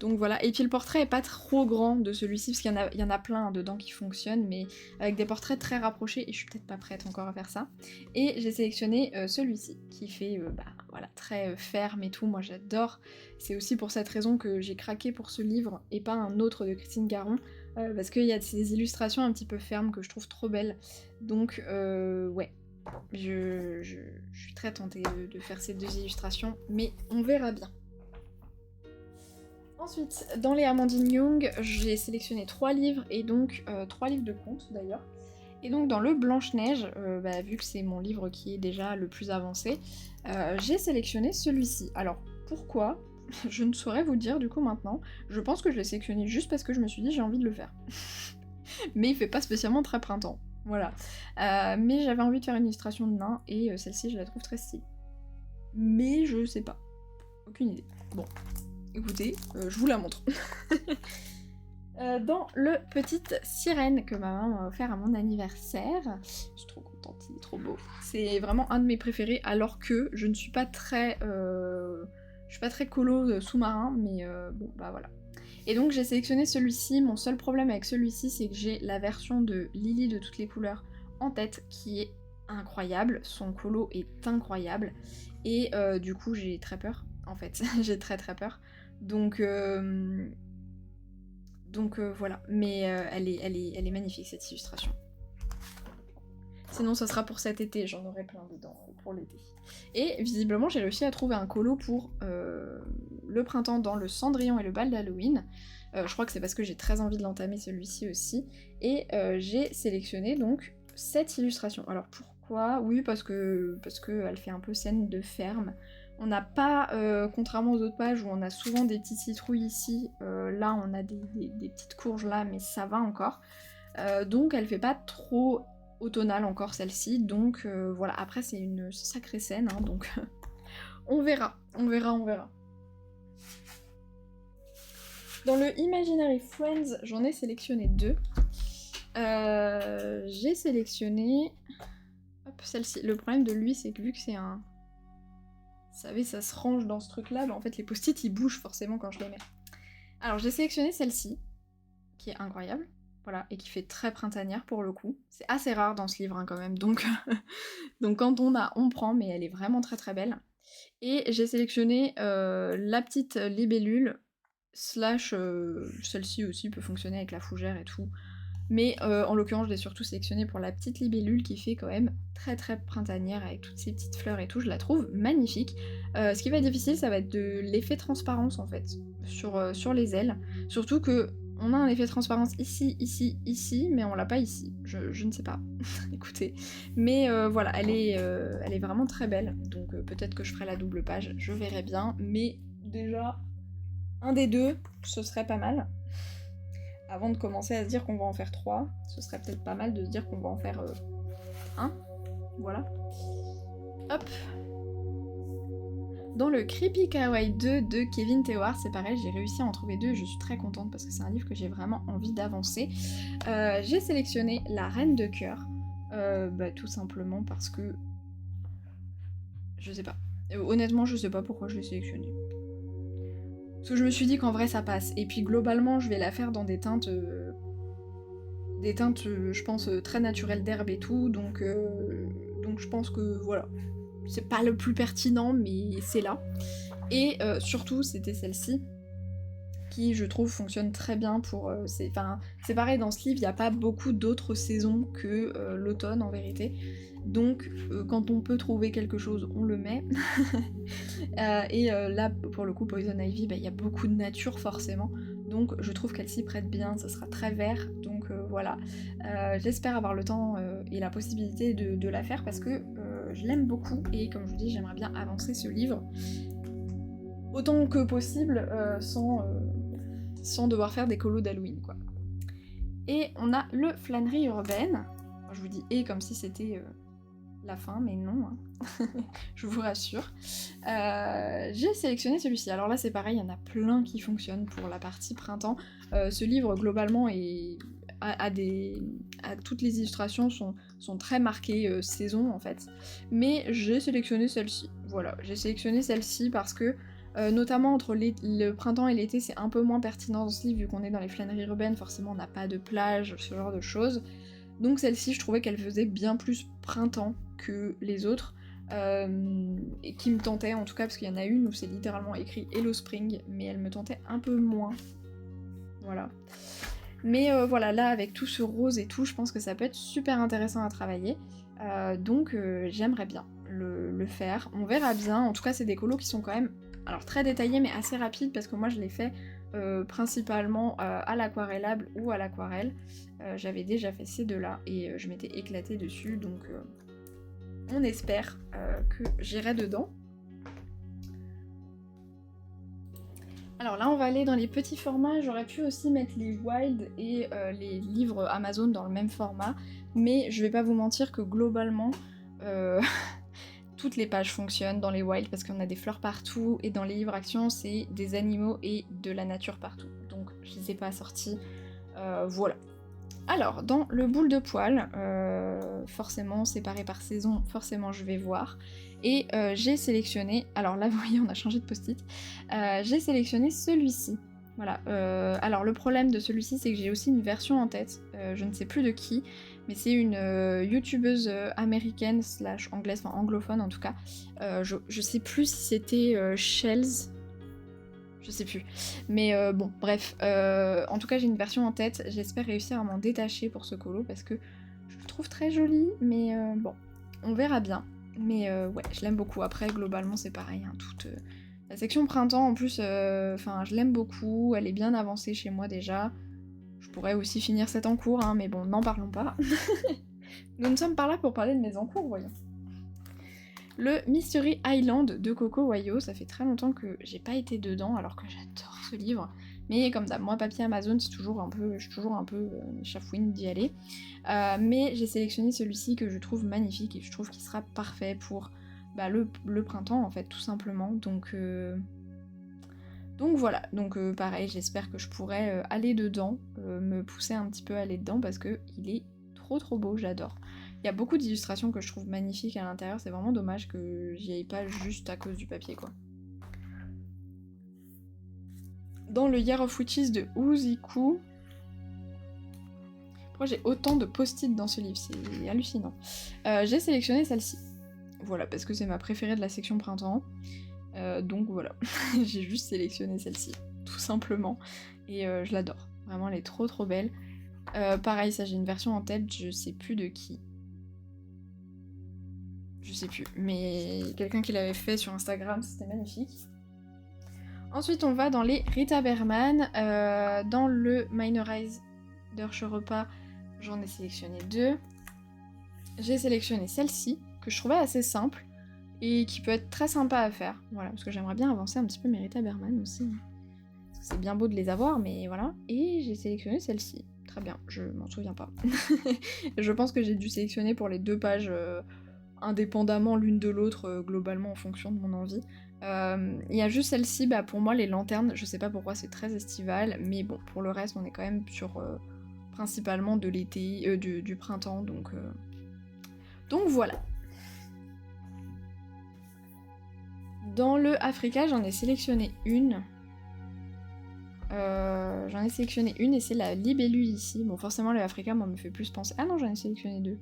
Donc voilà. Et puis le portrait est pas trop grand de celui-ci, parce qu'il y en a plein dedans qui fonctionnent, mais avec des portraits très rapprochés, et je suis peut-être pas prête encore à faire ça. Et j'ai sélectionné celui-ci, qui fait voilà, très ferme et tout, moi j'adore. C'est aussi pour cette raison que j'ai craqué pour ce livre, et pas un autre de Christine Caron, parce qu'il y a ces illustrations un petit peu fermes que je trouve trop belles. Donc ouais, je suis très tentée de faire ces 2 illustrations, mais on verra bien. Ensuite, dans les Amandine Young, j'ai sélectionné 3 livres, et donc 3 livres de contes d'ailleurs. Et donc dans le Blanche-Neige, vu que c'est mon livre qui est déjà le plus avancé, j'ai sélectionné celui-ci. Alors pourquoi? Je ne saurais vous dire du coup maintenant. Je pense que je l'ai sélectionné juste parce que je me suis dit j'ai envie de le faire. Mais il fait pas spécialement très printemps. Voilà. Mais j'avais envie de faire une illustration de nain, et celle-ci je la trouve très stylée. Mais je sais pas. Aucune idée. Bon. Écoutez, je vous la montre. Dans le Petite Sirène que ma maman m'a offert à mon anniversaire. Je suis trop contente, il est trop beau. C'est vraiment un de mes préférés, alors que je ne suis pas très... je suis pas très colo sous-marin, mais bon, bah voilà. Et donc j'ai sélectionné celui-ci. Mon seul problème avec celui-ci, c'est que j'ai la version de Lily de toutes les couleurs en tête, qui est incroyable. Son colo est incroyable. Et du coup, j'ai très peur, en fait. J'ai très peur. Donc voilà, mais elle est magnifique cette illustration. Sinon ça sera pour cet été, j'en aurai plein dedans pour l'été. Et visiblement j'ai réussi à trouver un colo pour le printemps dans le Cendrillon et le bal d'Halloween. Je crois que c'est parce que j'ai très envie de l'entamer celui-ci aussi. Et j'ai sélectionné donc cette illustration. Alors pourquoi? Oui, parce que elle fait un peu scène de ferme. On n'a pas, contrairement aux autres pages où on a souvent des petites citrouilles ici, là on a des petites courges là, mais ça va encore. Donc elle fait pas trop automnale encore celle-ci, donc voilà. Après c'est une sacrée scène, hein, donc on verra. Dans le Imaginary Friends, j'en ai sélectionné 2. J'ai sélectionné... Hop, celle-ci. Le problème de lui, c'est que vu que c'est un... Vous savez, ça se range dans ce truc-là, bah en fait les post-it ils bougent forcément quand je les mets. Alors j'ai sélectionné celle-ci, qui est incroyable, voilà, et qui fait très printanière pour le coup. C'est assez rare dans ce livre hein, quand même, donc... donc quand on a, on prend, mais elle est vraiment très très belle. Et j'ai sélectionné la petite libellule, slash celle-ci aussi peut fonctionner avec la fougère et tout. Mais en l'occurrence, je l'ai surtout sélectionnée pour la petite libellule qui fait quand même très très printanière avec toutes ces petites fleurs et tout. Je la trouve magnifique. Ce qui va être difficile, ça va être de l'effet transparence en fait sur les ailes. Surtout que on a un effet transparence ici, ici, ici, mais on l'a pas ici. Je ne sais pas. Écoutez. Mais voilà, elle est vraiment très belle. Donc peut-être que je ferai la double page, je verrai bien. Mais déjà, un des deux, ce serait pas mal. Avant de commencer à se dire qu'on va en faire 3, ce serait peut-être pas mal de se dire qu'on va en faire 1. Voilà. Hop. Dans le Creepy Kawaii 2 de Kevin Tewar, c'est pareil, j'ai réussi à en trouver 2 et je suis très contente parce que c'est un livre que j'ai vraiment envie d'avancer. J'ai sélectionné La Reine de Cœur, tout simplement parce que... Je sais pas. Honnêtement, je sais pas pourquoi je l'ai sélectionné. Parce que je me suis dit qu'en vrai ça passe. Et puis globalement, je vais la faire dans des teintes... je pense, très naturelles d'herbe et tout, donc je pense que voilà. C'est pas le plus pertinent, mais c'est là. Et surtout, c'était celle-ci, qui je trouve fonctionne très bien pour... c'est pareil, dans ce livre, il n'y a pas beaucoup d'autres saisons que l'automne en vérité. Donc quand on peut trouver quelque chose, on le met. Là, pour le coup, Poison Ivy, il y a beaucoup de nature forcément. Donc je trouve qu'elle s'y prête bien, ça sera très vert, donc voilà. J'espère avoir le temps et la possibilité de la faire parce que je l'aime beaucoup et comme je vous dis, j'aimerais bien avancer ce livre autant que possible sans devoir faire des colos d'Halloween, quoi. Et on a le Flânerie urbaine. Je vous dis et comme si c'était la fin, mais non, hein. Je vous rassure. J'ai sélectionné celui-ci. Alors là, c'est pareil, il y en a plein qui fonctionnent pour la partie printemps. Ce livre, globalement, toutes les illustrations sont très marquées saison, en fait. Mais j'ai sélectionné celle-ci. Voilà, j'ai sélectionné celle-ci parce que, notamment entre le printemps et l'été, c'est un peu moins pertinent dans ce livre, vu qu'on est dans les flâneries urbaines, forcément on n'a pas de plage, ce genre de choses. Donc celle-ci, je trouvais qu'elle faisait bien plus printemps que les autres, et qui me tentait en tout cas, parce qu'il y en a une où c'est littéralement écrit Hello Spring, mais elle me tentait un peu moins. Voilà. Mais voilà, là, avec tout ce rose et tout, je pense que ça peut être super intéressant à travailler. Donc j'aimerais bien le faire. On verra bien. En tout cas, c'est des colos qui sont quand même alors très détaillés, mais assez rapides, parce que moi, je les fais principalement à l'aquarellable ou à l'aquarelle. J'avais déjà fait ces deux-là, et je m'étais éclatée dessus, donc on espère que j'irai dedans. Alors là, on va aller dans les petits formats. J'aurais pu aussi mettre les Wild et les livres Amazon dans le même format, mais je vais pas vous mentir que globalement, toutes les pages fonctionnent dans les Wild parce qu'on a des fleurs partout, et dans les livres Action, c'est des animaux et de la nature partout. Donc je les ai pas sortis. Voilà. Alors, dans le boule de poil, forcément séparé par saison, forcément je vais voir. Et j'ai sélectionné, alors là vous voyez on a changé de post-it, j'ai sélectionné celui-ci. Voilà, alors le problème de celui-ci c'est que j'ai aussi une version en tête, je ne sais plus de qui, mais c'est une youtubeuse américaine slash anglaise, enfin anglophone en tout cas. Je sais plus si c'était Shells. Je sais plus. Mais bon, bref. En tout cas, j'ai une version en tête. J'espère réussir à m'en détacher pour ce colo parce que je le trouve très joli. Mais bon, on verra bien. Mais ouais, je l'aime beaucoup. Après, globalement, c'est pareil. Hein, toute la section printemps, en plus, je l'aime beaucoup. Elle est bien avancée chez moi déjà. Je pourrais aussi finir cette en cours, hein, mais bon, n'en parlons pas. Nous ne sommes pas là pour parler de mes encours, voyons. Le Mystery Island de Coco Wayo, ça fait très longtemps que j'ai pas été dedans, alors que j'adore ce livre. Mais comme d'hab, moi, papier Amazon, je suis toujours un peu chafouine d'y aller. Mais j'ai sélectionné celui-ci que je trouve magnifique et je trouve qu'il sera parfait pour le printemps, en fait, tout simplement. Donc Donc voilà, donc pareil, j'espère que je pourrai aller dedans, me pousser un petit peu à aller dedans parce que il est trop beau, j'adore. Il y a beaucoup d'illustrations que je trouve magnifiques à l'intérieur, c'est vraiment dommage que j'y aille pas juste à cause du papier quoi. Dans le Year of Witches de Uziku, pourquoi j'ai autant de post-it dans ce livre, c'est hallucinant. J'ai sélectionné celle-ci. Voilà, parce que c'est ma préférée de la section printemps. Donc voilà, j'ai juste sélectionné celle-ci, tout simplement. Et je l'adore. Vraiment, elle est trop belle. Pareil, ça j'ai une version en tête, je sais plus de qui. Je sais plus, mais quelqu'un qui l'avait fait sur Instagram, c'était magnifique. Ensuite, on va dans les Rita Berman. Dans le Minorize d'Urche-Repas, j'en ai sélectionné 2. J'ai sélectionné celle-ci, que je trouvais assez simple, et qui peut être très sympa à faire. Voilà, parce que j'aimerais bien avancer un petit peu mes Rita Berman aussi. Parce que c'est bien beau de les avoir, mais voilà. Et j'ai sélectionné celle-ci. Très bien, je m'en souviens pas. Je pense que j'ai dû sélectionner pour les 2 pages indépendamment l'une de l'autre, globalement en fonction de mon envie. Il y a juste celle-ci, bah pour moi les lanternes, je sais pas pourquoi c'est très estival, mais bon, pour le reste on est quand même sur principalement de l'été, du printemps, donc voilà. Dans le Africa, j'en ai sélectionné une. Et c'est la libellule ici. Bon, forcément, le Africa, moi, me fait plus penser... Ah non, j'en ai sélectionné 2.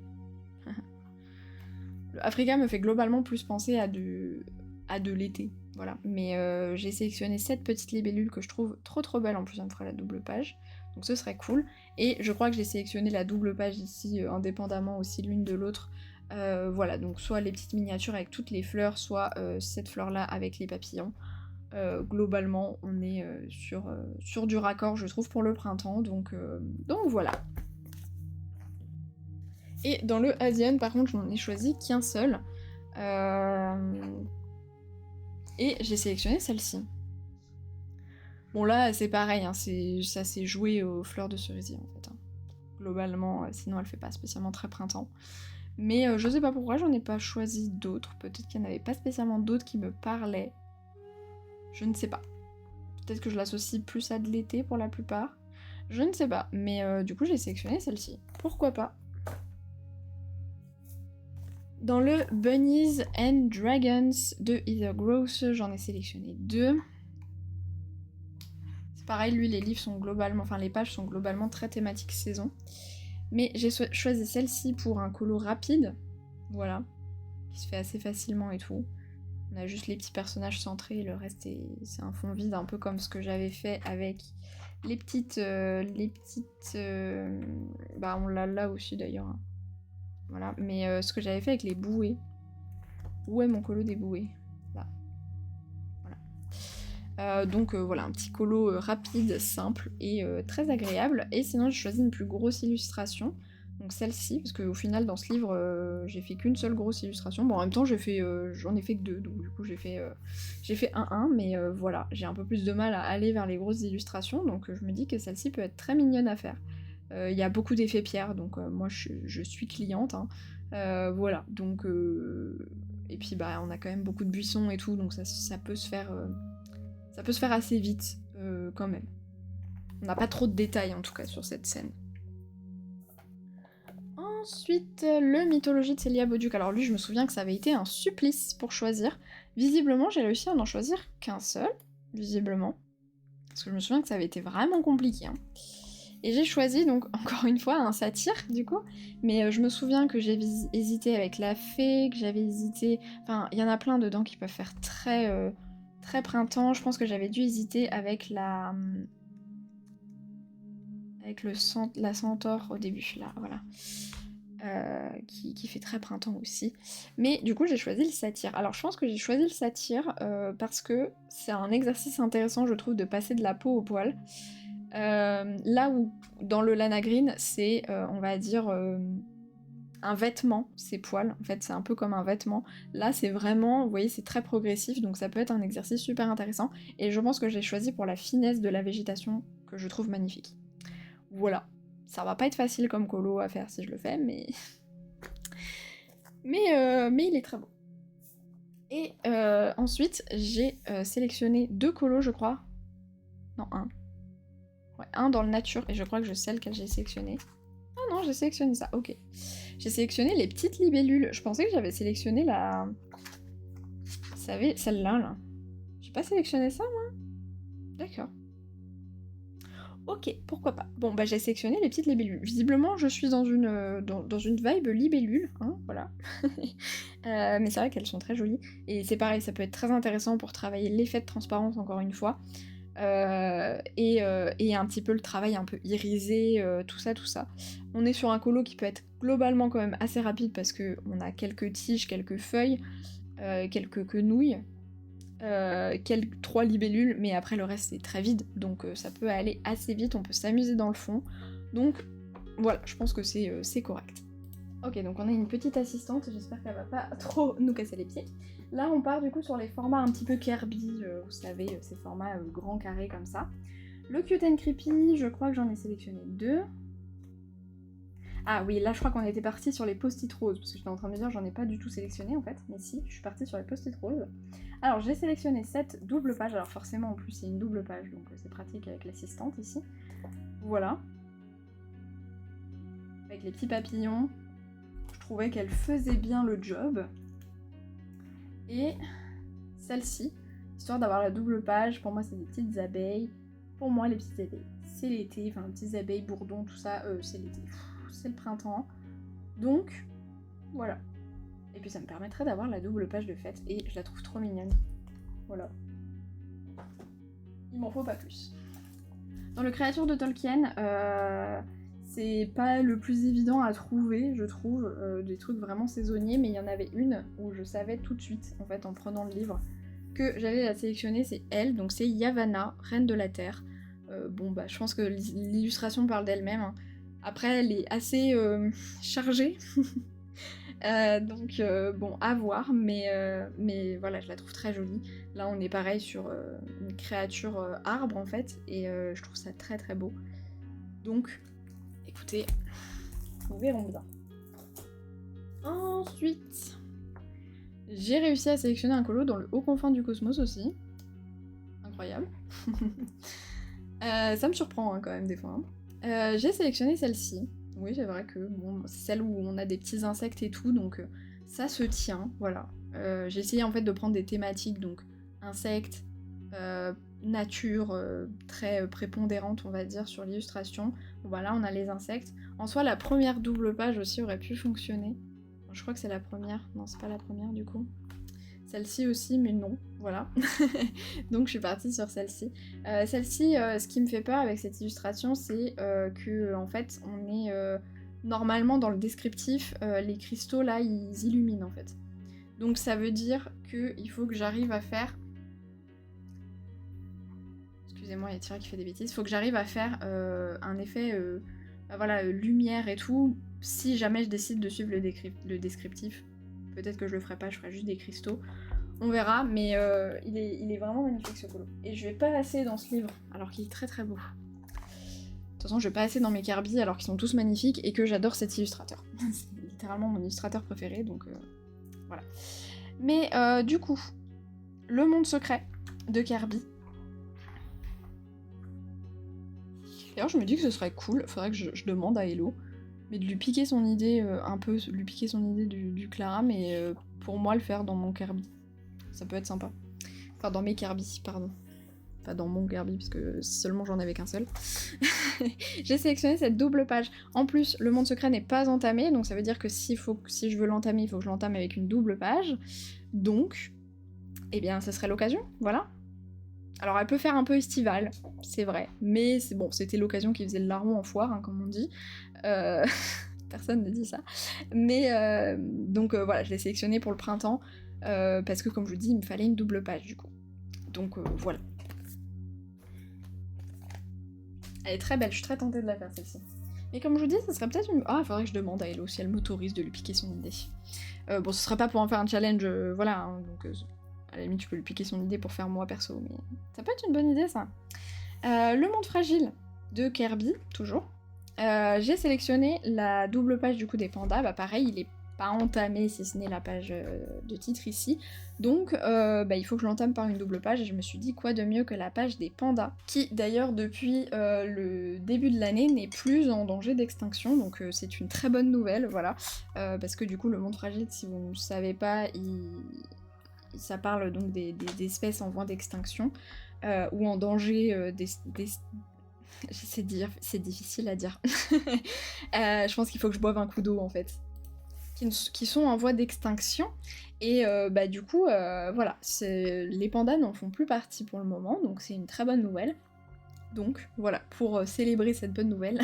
Le Africa me fait globalement plus penser à de l'été, voilà. Mais j'ai sélectionné cette petite libellule que je trouve trop belle, en plus ça me fera la double page. Donc ce serait cool. Et je crois que j'ai sélectionné la double page ici, indépendamment aussi l'une de l'autre. Voilà, donc soit les petites miniatures avec toutes les fleurs, soit cette fleur-là avec les papillons. Globalement, on est sur du raccord, je trouve, pour le printemps, donc voilà. Et dans le Asian, par contre, je n'en ai choisi qu'un seul. Et j'ai sélectionné celle-ci. Bon là, c'est pareil, hein, ça s'est joué aux fleurs de cerisier, en fait. Hein. Globalement, sinon elle fait pas spécialement très printemps. Mais je sais pas pourquoi, j'en ai pas choisi d'autres. Peut-être qu'il n'y en avait pas spécialement d'autres qui me parlaient. Je ne sais pas. Peut-être que je l'associe plus à de l'été pour la plupart. Je ne sais pas, mais du coup j'ai sélectionné celle-ci. Pourquoi pas? Dans le Bunnies and Dragons de Heather Gross, j'en ai sélectionné 2. C'est pareil, lui les livres sont globalement, enfin les pages sont globalement très thématiques saison. Mais j'ai choisi celle-ci pour un colo rapide, voilà, qui se fait assez facilement et tout. On a juste les petits personnages centrés, et le reste c'est un fond vide, un peu comme ce que j'avais fait avec les petites... bah on l'a là aussi d'ailleurs. Hein. Voilà, mais ce que j'avais fait avec les bouées. Où est mon colo des bouées? Là. Voilà. Donc voilà, un petit colo rapide, simple et très agréable. Et sinon j'ai choisi une plus grosse illustration. Donc celle-ci, parce qu'au final dans ce livre j'ai fait qu'une seule grosse illustration. Bon en même temps j'en ai fait que 2, donc du coup j'ai fait 1-1, mais voilà, j'ai un peu plus de mal à aller vers les grosses illustrations, donc je me dis que celle-ci peut être très mignonne à faire. Il y a beaucoup d'effets pierre, donc moi je suis cliente. Hein. Voilà, donc... Et puis bah on a quand même beaucoup de buissons et tout, donc ça peut se faire... ça peut se faire assez vite, quand même. On n'a pas trop de détails en tout cas sur cette scène. Ensuite, le Mythologie de Célia Bauduc. Alors lui, je me souviens que ça avait été un supplice pour choisir. Visiblement, j'ai réussi à n'en choisir qu'un seul, visiblement. Parce que je me souviens que ça avait été vraiment compliqué. Hein. Et j'ai choisi, donc, encore une fois, un satyre, du coup. Mais je me souviens que j'ai hésité avec la fée, que j'avais hésité... Enfin, il y en a plein dedans qui peuvent faire très, très printemps. Je pense que j'avais dû hésiter avec la... Avec la centaure au début, là, voilà. Qui fait très printemps aussi. Mais du coup, j'ai choisi le satyre. Alors, je pense que j'ai choisi le satyre parce que c'est un exercice intéressant, je trouve, de passer de la peau au poil. Là où, dans le lana green, c'est, on va dire, un vêtement, ces poils. En fait, c'est un peu comme un vêtement. Là, c'est vraiment, vous voyez, c'est très progressif, donc ça peut être un exercice super intéressant. Et je pense que je l'ai choisi pour la finesse de la végétation, que je trouve magnifique. Voilà. Ça va pas être facile comme colo à faire si je le fais, mais... mais il est très beau. Et ensuite, j'ai sélectionné 2 colos, je crois. Non, un. Ouais, un dans le nature, et je crois que je sais lequel j'ai sélectionné. Ah non, j'ai sélectionné ça, ok. J'ai sélectionné les petites libellules. Je pensais que j'avais sélectionné la... Vous savez, celle-là, là. J'ai pas sélectionné ça, moi? D'accord. Ok, pourquoi pas. Bon, bah j'ai sélectionné les petites libellules. Visiblement, je suis dans une vibe libellule, hein, voilà. Mais c'est vrai qu'elles sont très jolies. Et c'est pareil, ça peut être très intéressant pour travailler l'effet de transparence, encore une fois. Et un petit peu le travail un peu irisé, tout ça, tout ça. On est sur un colo qui peut être globalement quand même assez rapide parce qu'on a quelques tiges, quelques feuilles, quelques quenouilles. 3 libellules, mais après le reste c'est très vide, donc ça peut aller assez vite, on peut s'amuser dans le fond. Donc voilà, je pense que c'est correct. Ok, donc on a une petite assistante, j'espère qu'elle va pas trop nous casser les pieds. Là on part du coup sur les formats un petit peu Kirby, vous savez, ces formats grands carrés comme ça. Le Cute and Creepy, je crois que j'en ai sélectionné 2. Ah oui, là je crois qu'on était parti sur les post-it roses, parce que j'étais en train de me dire j'en ai pas du tout sélectionné en fait, mais si, je suis partie sur les post-it roses. Alors j'ai sélectionné cette double page, alors forcément en plus c'est une double page, donc c'est pratique avec l'assistante ici. Voilà. Avec les petits papillons, je trouvais qu'elle faisait bien le job. Et celle-ci, histoire d'avoir la double page, pour moi c'est des petites abeilles. Pour moi les petites abeilles, c'est l'été, enfin les petites abeilles, bourdons, tout ça, c'est l'été. C'est le printemps. Donc, voilà. Et puis ça me permettrait d'avoir la double page de fête, et je la trouve trop mignonne. Voilà. Il m'en faut pas plus. Dans le créature de Tolkien, c'est pas le plus évident à trouver, je trouve, des trucs vraiment saisonniers, mais il y en avait une où je savais tout de suite, en fait, en prenant le livre, que j'allais la sélectionner, c'est elle, donc c'est Yavanna, Reine de la Terre. Bon bah je pense que l'illustration parle d'elle-même, hein. Après, elle est assez chargée, donc bon, à voir, mais voilà, je la trouve très jolie. Là, on est pareil sur une créature arbre, en fait, et je trouve ça très très beau. Donc, écoutez, nous verrons bien. Ensuite, j'ai réussi à sélectionner un colo dans le haut confin du cosmos aussi. Incroyable. Ça me surprend hein, quand même des fois. Hein. J'ai sélectionné celle-ci. Oui, c'est vrai que bon, c'est celle où on a des petits insectes et tout, donc ça se tient, voilà. J'ai essayé en fait de prendre des thématiques, donc insectes, nature, très prépondérante on va dire sur l'illustration. Bon bah là on a les insectes. En soi la première double page aussi aurait pu fonctionner. Je crois que c'est la première, non c'est pas la première du coup. Celle-ci aussi, mais non, voilà. Donc je suis partie sur celle-ci. Celle-ci, ce qui me fait peur avec cette illustration, c'est que en fait, on est normalement dans le descriptif, les cristaux là, ils illuminent en fait. Donc ça veut dire qu'il faut que j'arrive à faire... Excusez-moi, il y a Thierry qui fait des bêtises. Il faut que j'arrive à faire un effet, voilà, lumière et tout, si jamais je décide de suivre le descriptif. Peut-être que je le ferai pas, je ferai juste des cristaux. On verra, mais il est vraiment magnifique ce colo. Et je vais pas assez dans ce livre, alors qu'il est très très beau. De toute façon, je vais pas assez dans mes Kirby, alors qu'ils sont tous magnifiques, et que j'adore cet illustrateur. C'est littéralement mon illustrateur préféré, donc voilà. Mais du coup, le monde secret de Kirby. D'ailleurs, je me dis que ce serait cool, faudrait que je demande à Hello, mais de lui piquer son idée, un peu, lui piquer son idée du Clara, mais pour moi le faire dans mon Kirby. Ça peut être sympa. Enfin, dans mes Kirby, pardon. Pas dans mon Kirby, parce que seulement j'en avais qu'un seul. J'ai sélectionné cette double page. En plus, le monde secret n'est pas entamé, donc ça veut dire que si je veux l'entamer, il faut que je l'entame avec une double page. Donc, eh bien, ça serait l'occasion, voilà. Alors, elle peut faire un peu estivale, c'est vrai, mais c'est bon, c'était l'occasion qui faisait le larron en foire, hein, comme on dit. Personne ne dit ça. Mais, donc voilà, je l'ai sélectionné pour le printemps, parce que comme je vous dis, il me fallait une double page, du coup. Donc, voilà. Elle est très belle, je suis très tentée de la faire, celle-ci. Mais comme je vous dis, ça serait peut-être une... Ah, il faudrait que je demande à Hello si elle m'autorise de lui piquer son idée. Bon, ce serait pas pour en faire un challenge, voilà, hein, donc... à la limite, tu peux lui piquer son idée pour faire moi perso, mais ça peut être une bonne idée, ça. Le monde fragile de Kirby, toujours. J'ai sélectionné la double page du coup des pandas. Bah pareil, il est pas entamé si ce n'est la page de titre ici. Donc il faut que je l'entame par une double page et je me suis dit quoi de mieux que la page des pandas, qui d'ailleurs depuis le début de l'année n'est plus en danger d'extinction, donc c'est une très bonne nouvelle, voilà. Parce que du coup le monde fragile, si vous ne savez pas, ça parle donc des espèces en voie d'extinction, ou en danger c'est difficile à dire. Je pense qu'il faut que je boive un coup d'eau en fait. Qui sont en voie d'extinction. Et du coup, voilà, les pandas n'en font plus partie pour le moment, donc c'est une très bonne nouvelle. Donc voilà, pour célébrer cette bonne nouvelle,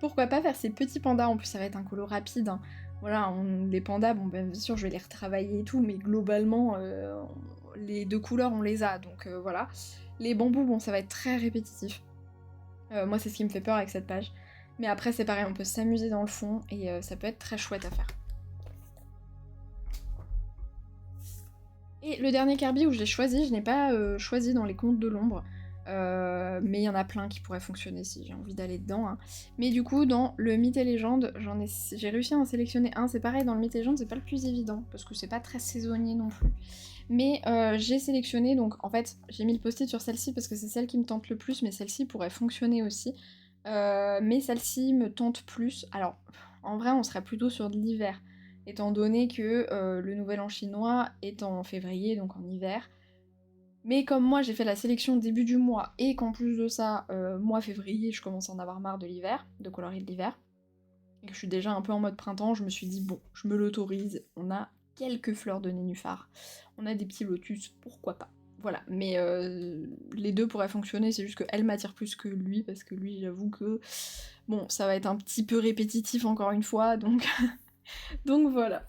pourquoi pas faire ces petits pandas, en plus ça va être un colo rapide, hein. Voilà, les pandas, bon bien sûr je vais les retravailler et tout, mais globalement, les deux couleurs on les a, donc voilà. Les bambous, bon ça va être très répétitif. Moi c'est ce qui me fait peur avec cette page. Mais après c'est pareil, on peut s'amuser dans le fond, et ça peut être très chouette à faire. Et le dernier Kirby où je l'ai choisi, je n'ai pas choisi dans les contes de l'ombre, mais il y en a plein qui pourraient fonctionner si j'ai envie d'aller dedans, hein. Mais du coup, dans le Mythes et Légendes, j'ai réussi à en sélectionner un. C'est pareil, dans le Mythes et Légendes, c'est pas le plus évident, parce que c'est pas très saisonnier non plus. Mais j'ai sélectionné, donc en fait, j'ai mis le post-it sur celle-ci parce que c'est celle qui me tente le plus, mais celle-ci pourrait fonctionner aussi. Mais celle-ci me tente plus. Alors, en vrai, on serait plutôt sur de l'hiver, étant donné que le Nouvel An chinois est en février, donc en hiver. Mais comme moi j'ai fait la sélection début du mois, et qu'en plus de ça, mois février, je commence à en avoir marre de l'hiver, de coloris de l'hiver, et que je suis déjà un peu en mode printemps, je me suis dit bon, je me l'autorise, on a quelques fleurs de nénuphar, on a des petits lotus, pourquoi pas. Voilà, mais les deux pourraient fonctionner, c'est juste qu'elle m'attire plus que lui, parce que lui, j'avoue que, bon, ça va être un petit peu répétitif encore une fois, donc, donc voilà.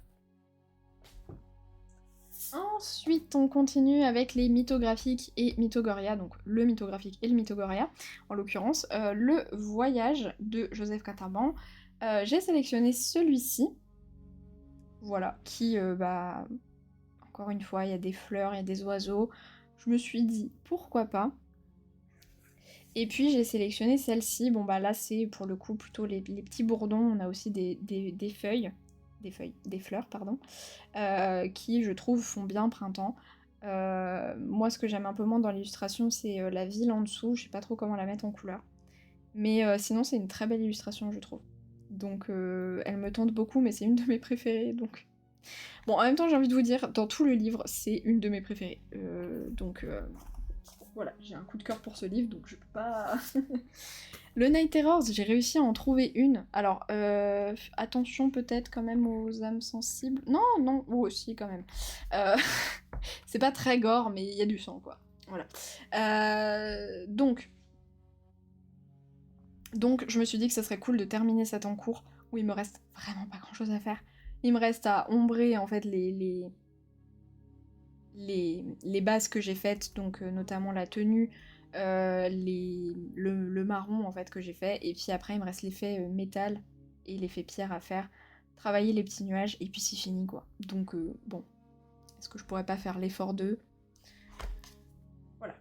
Ensuite, on continue avec les mythographiques et Mythogoria, donc le mythographique et le Mythogoria, en l'occurrence, le voyage de Joseph Catamban. J'ai sélectionné celui-ci, voilà, qui, encore une fois, il y a des fleurs, il y a des oiseaux. Je me suis dit, pourquoi pas. Et puis j'ai sélectionné celle-ci, bon bah là c'est pour le coup plutôt les petits bourdons, on a aussi des feuilles, des fleurs, pardon, qui je trouve font bien printemps. Moi ce que j'aime un peu moins dans l'illustration c'est la ville en dessous, je sais pas trop comment la mettre en couleur. Mais sinon c'est une très belle illustration je trouve. Donc elle me tente beaucoup mais c'est une de mes préférées donc... Bon en même temps j'ai envie de vous dire, dans tout le livre c'est une de mes préférées. Voilà, j'ai un coup de cœur pour ce livre, donc je peux pas... Le Night Terrors, j'ai réussi à en trouver une. Alors, attention peut-être quand même aux âmes sensibles. Non, non, ou aussi quand même. C'est pas très gore, mais il y a du sang, quoi. Voilà. Donc, je me suis dit que ça serait cool de terminer cet en cours, où il me reste vraiment pas grand-chose à faire. Il me reste à ombrer, en fait, les bases que j'ai faites, donc notamment la tenue, le marron en fait que j'ai fait, et puis après il me reste l'effet métal et l'effet pierre à faire, travailler les petits nuages, et puis c'est fini quoi. Donc bon, est-ce que je pourrais pas faire l'effort de... Voilà.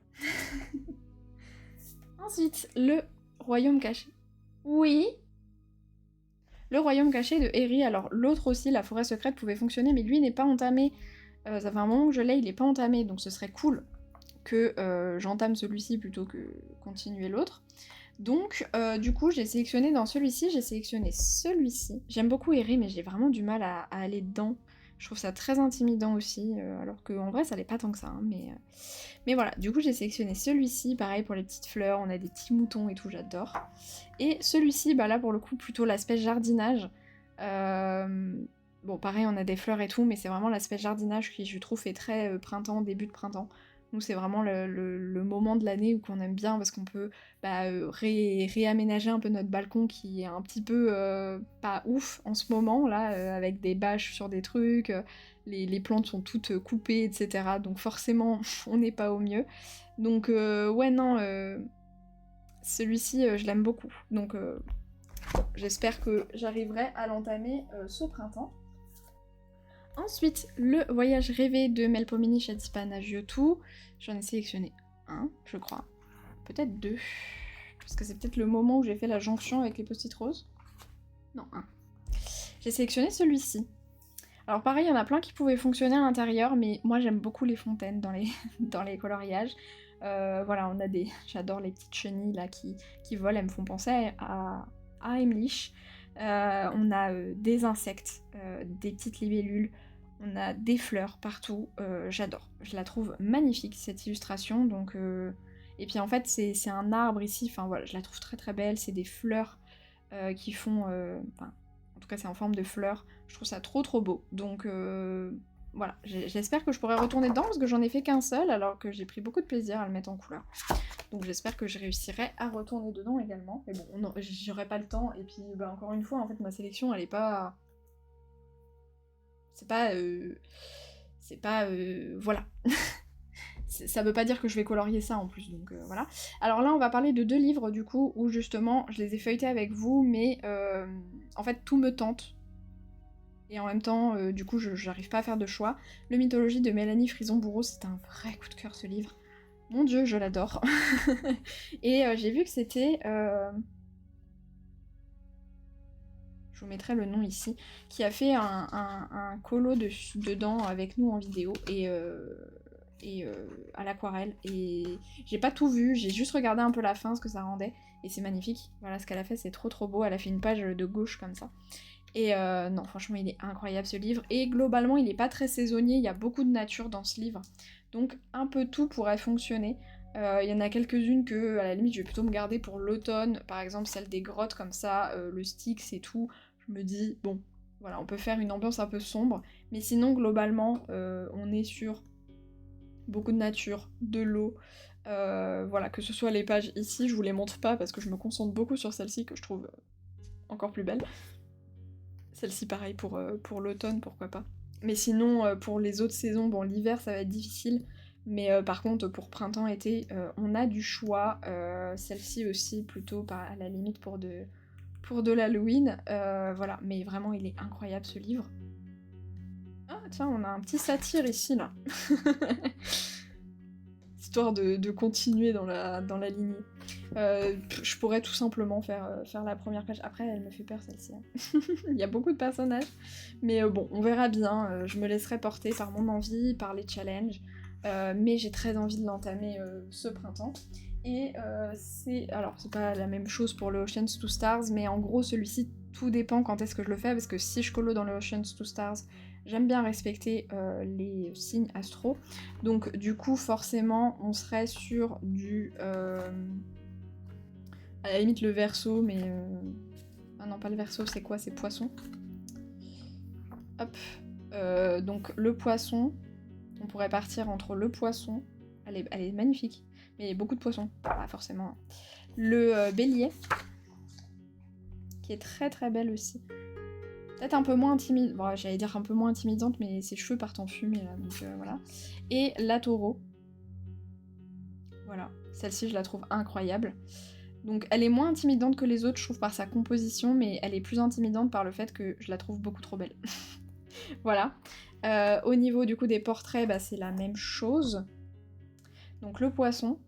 Ensuite, le royaume caché. Oui. Le royaume caché de Harry, alors l'autre aussi, la forêt secrète, pouvait fonctionner, mais lui n'est pas entamé. Ça fait un moment que je l'ai, il est pas entamé, donc ce serait cool que j'entame celui-ci plutôt que continuer l'autre. Donc du coup j'ai sélectionné dans celui-ci, j'ai sélectionné celui-ci. J'aime beaucoup Harry mais j'ai vraiment du mal à aller dedans. Je trouve ça très intimidant aussi, alors qu'en vrai ça l'est pas tant que ça, hein, mais voilà, du coup j'ai sélectionné celui-ci, pareil pour les petites fleurs, on a des petits moutons et tout, j'adore. Et celui-ci, bah là pour le coup plutôt l'aspect jardinage. Bon pareil on a des fleurs et tout, mais c'est vraiment l'aspect jardinage qui je trouve fait très printemps, début de printemps. Nous c'est vraiment le moment de l'année où qu'on aime bien parce qu'on peut réaménager un peu notre balcon qui est un petit peu pas ouf en ce moment là, avec des bâches sur des trucs, les plantes sont toutes coupées, etc. Donc forcément on n'est pas au mieux. Donc ouais non, celui-ci je l'aime beaucoup. Donc j'espère que j'arriverai à l'entamer ce printemps. Ensuite, le voyage rêvé de Melpomene Shadipan à Giotto. J'en ai sélectionné un, je crois. Peut-être deux. Parce que c'est peut-être le moment où j'ai fait la jonction avec les post-it roses. Non, un. J'ai sélectionné celui-ci. Alors pareil, il y en a plein qui pouvaient fonctionner à l'intérieur, mais moi j'aime beaucoup les fontaines dans les, dans les coloriages. Voilà, on a des... J'adore les petites chenilles là qui volent, elles me font penser à Heimlich. On a des insectes, des petites libellules, on a des fleurs partout. J'adore, je la trouve magnifique cette illustration. Donc, et puis en fait c'est un arbre ici, enfin voilà, je la trouve très très belle, c'est des fleurs qui font... Enfin, en tout cas c'est en forme de fleurs, je trouve ça trop trop beau. Donc voilà, j'espère que je pourrai retourner dedans parce que j'en ai fait qu'un seul alors que j'ai pris beaucoup de plaisir à le mettre en couleur. Donc j'espère que je réussirai à retourner dedans également. Mais bon, j'aurai pas le temps. Et puis bah, encore une fois, en fait ma sélection elle est pas... C'est pas... C'est pas... Voilà. Ça veut pas dire que je vais colorier ça en plus, donc voilà. Alors là, on va parler de 2 livres, du coup, où justement, je les ai feuilletés avec vous, mais en fait, tout me tente. Et en même temps, du coup, j'arrive pas à faire de choix. Le Mythologie de Mélanie Frison-Bourreau, c'est un vrai coup de cœur, ce livre. Mon Dieu, je l'adore. Et j'ai vu que c'était... je vous mettrai le nom ici, qui a fait un colo dedans avec nous en vidéo, et à l'aquarelle. Et j'ai pas tout vu, j'ai juste regardé un peu la fin, ce que ça rendait, et c'est magnifique. Voilà, ce qu'elle a fait, c'est trop trop beau. Elle a fait une page de gauche comme ça. Et non, franchement, il est incroyable ce livre. Et globalement, il est pas très saisonnier, il y a beaucoup de nature dans ce livre. Donc un peu tout pourrait fonctionner. Il y en a quelques-unes que, à la limite, je vais plutôt me garder pour l'automne. Par exemple, celle des grottes comme ça, le Styx et tout. Je me dis, bon, voilà, on peut faire une ambiance un peu sombre. Mais sinon, globalement, on est sur beaucoup de nature, de l'eau. Voilà, que ce soit les pages ici, je vous les montre pas parce que je me concentre beaucoup sur celle-ci que je trouve encore plus belle. Celle-ci pareil pour l'automne, pourquoi pas. Mais sinon, pour les autres saisons, bon l'hiver ça va être difficile, mais par contre pour printemps-été, on a du choix. Celle-ci aussi plutôt à la limite pour de l'Halloween. Voilà, mais vraiment il est incroyable ce livre. Ah tiens, on a un petit satyre ici là. Histoire de continuer dans la lignée. Je pourrais tout simplement faire la première page. Après, elle me fait peur celle-ci. Hein. Il y a beaucoup de personnages. Mais bon, on verra bien. Je me laisserai porter par mon envie, par les challenges. Mais j'ai très envie de l'entamer ce printemps. Et alors, c'est pas la même chose pour le Oceans 2 Stars, mais en gros, celui-ci, tout dépend quand est-ce que je le fais, parce que si je colo dans le Oceans 2 Stars, j'aime bien respecter les signes astro. Donc du coup, forcément, on serait sur du... à la limite le Verseau, mais... Ah non, pas le Verseau, c'est quoi? C'est Poisson. Hop. Donc le Poisson, on pourrait partir entre le Poisson, elle est magnifique, mais il y a beaucoup de poissons, pas forcément. Le Bélier, qui est très très belle aussi. Peut-être un peu moins intimidante, bon, j'allais dire un peu moins intimidante, mais ses cheveux partent en fumée là, donc voilà. Et la Taureau. Voilà, celle-ci je la trouve incroyable. Donc elle est moins intimidante que les autres, je trouve, par sa composition, mais elle est plus intimidante par le fait que je la trouve beaucoup trop belle. Voilà. Au niveau du coup des portraits, bah, c'est la même chose. Donc le Poisson,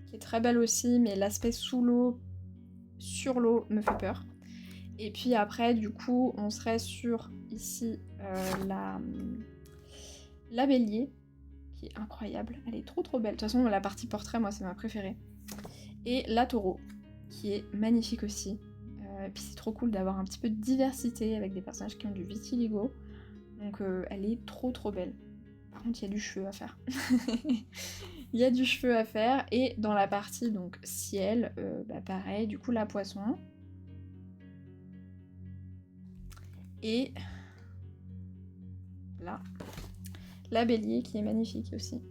qui est très belle aussi, mais l'aspect sous l'eau, sur l'eau, me fait peur. Et puis après, du coup, on serait sur, ici, la Bélier, qui est incroyable. Elle est trop trop belle. De toute façon, la partie portrait, moi, c'est ma préférée. Et la Taureau, qui est magnifique aussi. Et puis c'est trop cool d'avoir un petit peu de diversité avec des personnages qui ont du vitiligo. Donc elle est trop trop belle. Par contre, il y a du cheveu à faire. Il y a du cheveu à faire. Et dans la partie donc ciel, bah pareil, du coup la Poisson. Et là, la Bélier qui est magnifique aussi.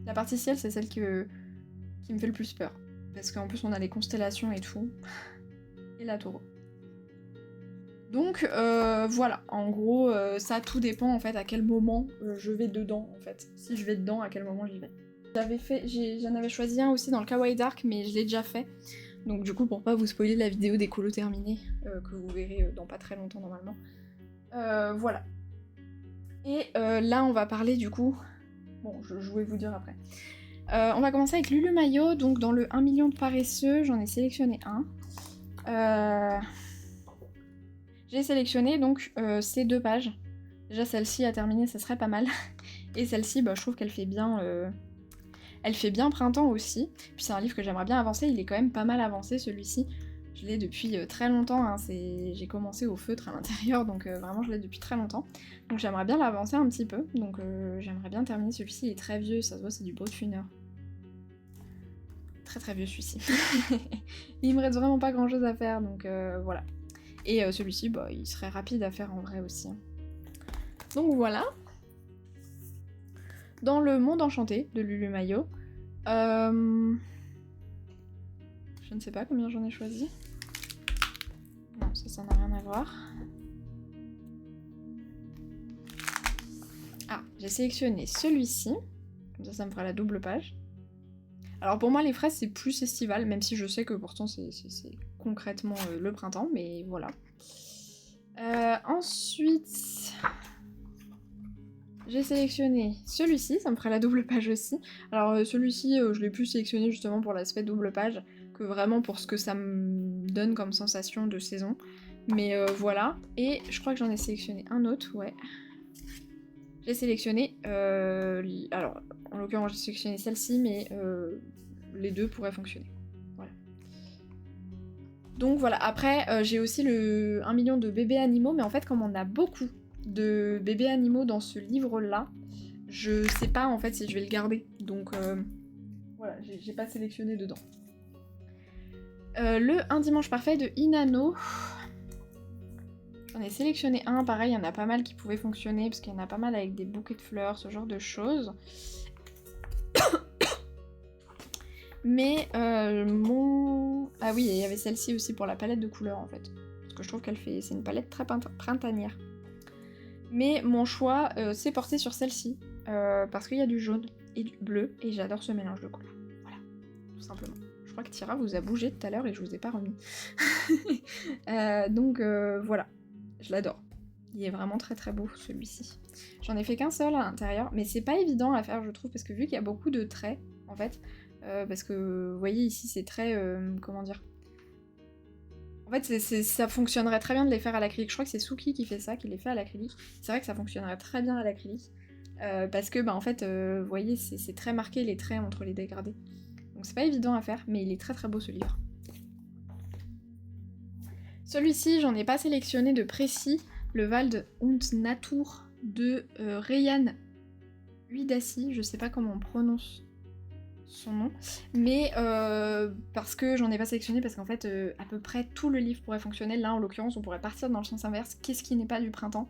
La partie ciel, c'est celle qui me fait le plus peur. Parce qu'en plus on a les constellations et tout. Et la Taureau. Donc voilà, en gros, ça tout dépend en fait à quel moment je vais dedans en fait. Si je vais dedans, à quel moment j'y vais. J'en avais choisi un aussi dans le Kawaii Dark, mais je l'ai déjà fait. Donc du coup, pour pas vous spoiler la vidéo des colos terminés, que vous verrez dans pas très longtemps normalement. Voilà. Et là, on va parler du coup... Bon, je vais vous dire après. On va commencer avec Lulu Maillot, donc dans le 1 million de paresseux, j'en ai sélectionné un. J'ai sélectionné donc ces 2 pages. Déjà celle-ci à terminer, ça serait pas mal. Et celle-ci, bah, je trouve qu'elle fait bien... Elle fait bien printemps aussi. Puis c'est un livre que j'aimerais bien avancer, il est quand même pas mal avancé celui-ci. Je l'ai depuis très longtemps, hein. J'ai commencé au feutre à l'intérieur, donc vraiment je l'ai depuis très longtemps. Donc j'aimerais bien l'avancer un petit peu, donc j'aimerais bien terminer celui-ci, il est très vieux, ça se voit c'est du Botfuner. Très très vieux celui-ci. Il me reste vraiment pas grand chose à faire, donc voilà. Et celui-ci, bah, il serait rapide à faire en vrai aussi. Donc voilà. Dans le monde enchanté de Lulu Maillot, je ne sais pas combien j'en ai choisi. Non, ça n'a rien à voir. Ah, j'ai sélectionné celui-ci. Comme ça me fera la double page. Alors pour moi, les fraises, c'est plus estival, même si je sais que pourtant c'est concrètement le printemps, mais voilà. Ensuite, j'ai sélectionné celui-ci, ça me fera la double page aussi. Alors celui-ci, je l'ai plus sélectionné justement pour l'aspect double page, que vraiment pour ce que ça me donne comme sensation de saison. Mais voilà, et je crois que j'en ai sélectionné un autre, ouais. J'ai sélectionné, alors en l'occurrence j'ai sélectionné celle-ci, mais les deux pourraient fonctionner. Voilà. Donc voilà, après j'ai aussi le 1 million de bébés animaux, mais en fait comme on a beaucoup de bébés animaux dans ce livre-là, je sais pas en fait si je vais le garder. Donc voilà, j'ai pas sélectionné dedans. Le Un dimanche parfait de Inano. J'en ai sélectionné un, pareil, il y en a pas mal qui pouvaient fonctionner, parce qu'il y en a pas mal avec des bouquets de fleurs, ce genre de choses. Mais mon... Ah oui, et il y avait celle-ci aussi pour la palette de couleurs, en fait. Parce que je trouve qu'elle fait... C'est une palette très printanière. Mais mon choix s'est porté sur celle-ci, parce qu'il y a du jaune et du bleu, et j'adore ce mélange de couleurs. Voilà, tout simplement. Je crois que Tira vous a bougé tout à l'heure et je vous ai pas remis. Donc voilà. Je l'adore. Il est vraiment très très beau celui-ci. J'en ai fait qu'un seul à l'intérieur, mais c'est pas évident à faire je trouve, parce que vu qu'il y a beaucoup de traits, en fait, parce que vous voyez ici c'est très... comment dire? En fait ça fonctionnerait très bien de les faire à l'acrylique. Je crois que c'est Suki qui fait ça, qui les fait à l'acrylique. C'est vrai que ça fonctionnerait très bien à l'acrylique, parce que bah en fait, vous voyez c'est très marqué les traits entre les dégradés. Donc c'est pas évident à faire, mais il est très très beau ce livre. Celui-ci, j'en ai pas sélectionné de précis, le Wald und Natur de Rayhan Uidassi, je sais pas comment on prononce son nom, mais parce que j'en ai pas sélectionné, parce qu'en fait, à peu près tout le livre pourrait fonctionner. Là, en l'occurrence, on pourrait partir dans le sens inverse, qu'est-ce qui n'est pas du printemps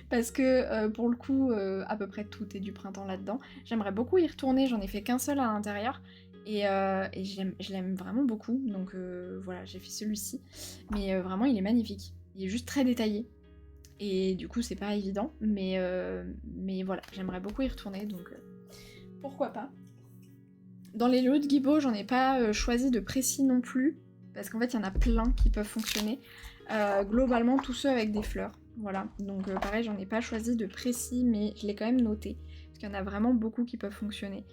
parce que pour le coup, à peu près tout est du printemps là-dedans. J'aimerais beaucoup y retourner, j'en ai fait qu'un seul à l'intérieur, et je l'aime vraiment beaucoup, donc voilà, j'ai fait celui-ci. Mais vraiment, il est magnifique. Il est juste très détaillé. Et du coup, c'est pas évident, mais voilà, j'aimerais beaucoup y retourner, donc pourquoi pas. Dans les lots de Guibo, j'en ai pas choisi de précis non plus, parce qu'en fait, il y en a plein qui peuvent fonctionner. Globalement, tous ceux avec des fleurs. Voilà, donc pareil, j'en ai pas choisi de précis, mais je l'ai quand même noté, parce qu'il y en a vraiment beaucoup qui peuvent fonctionner.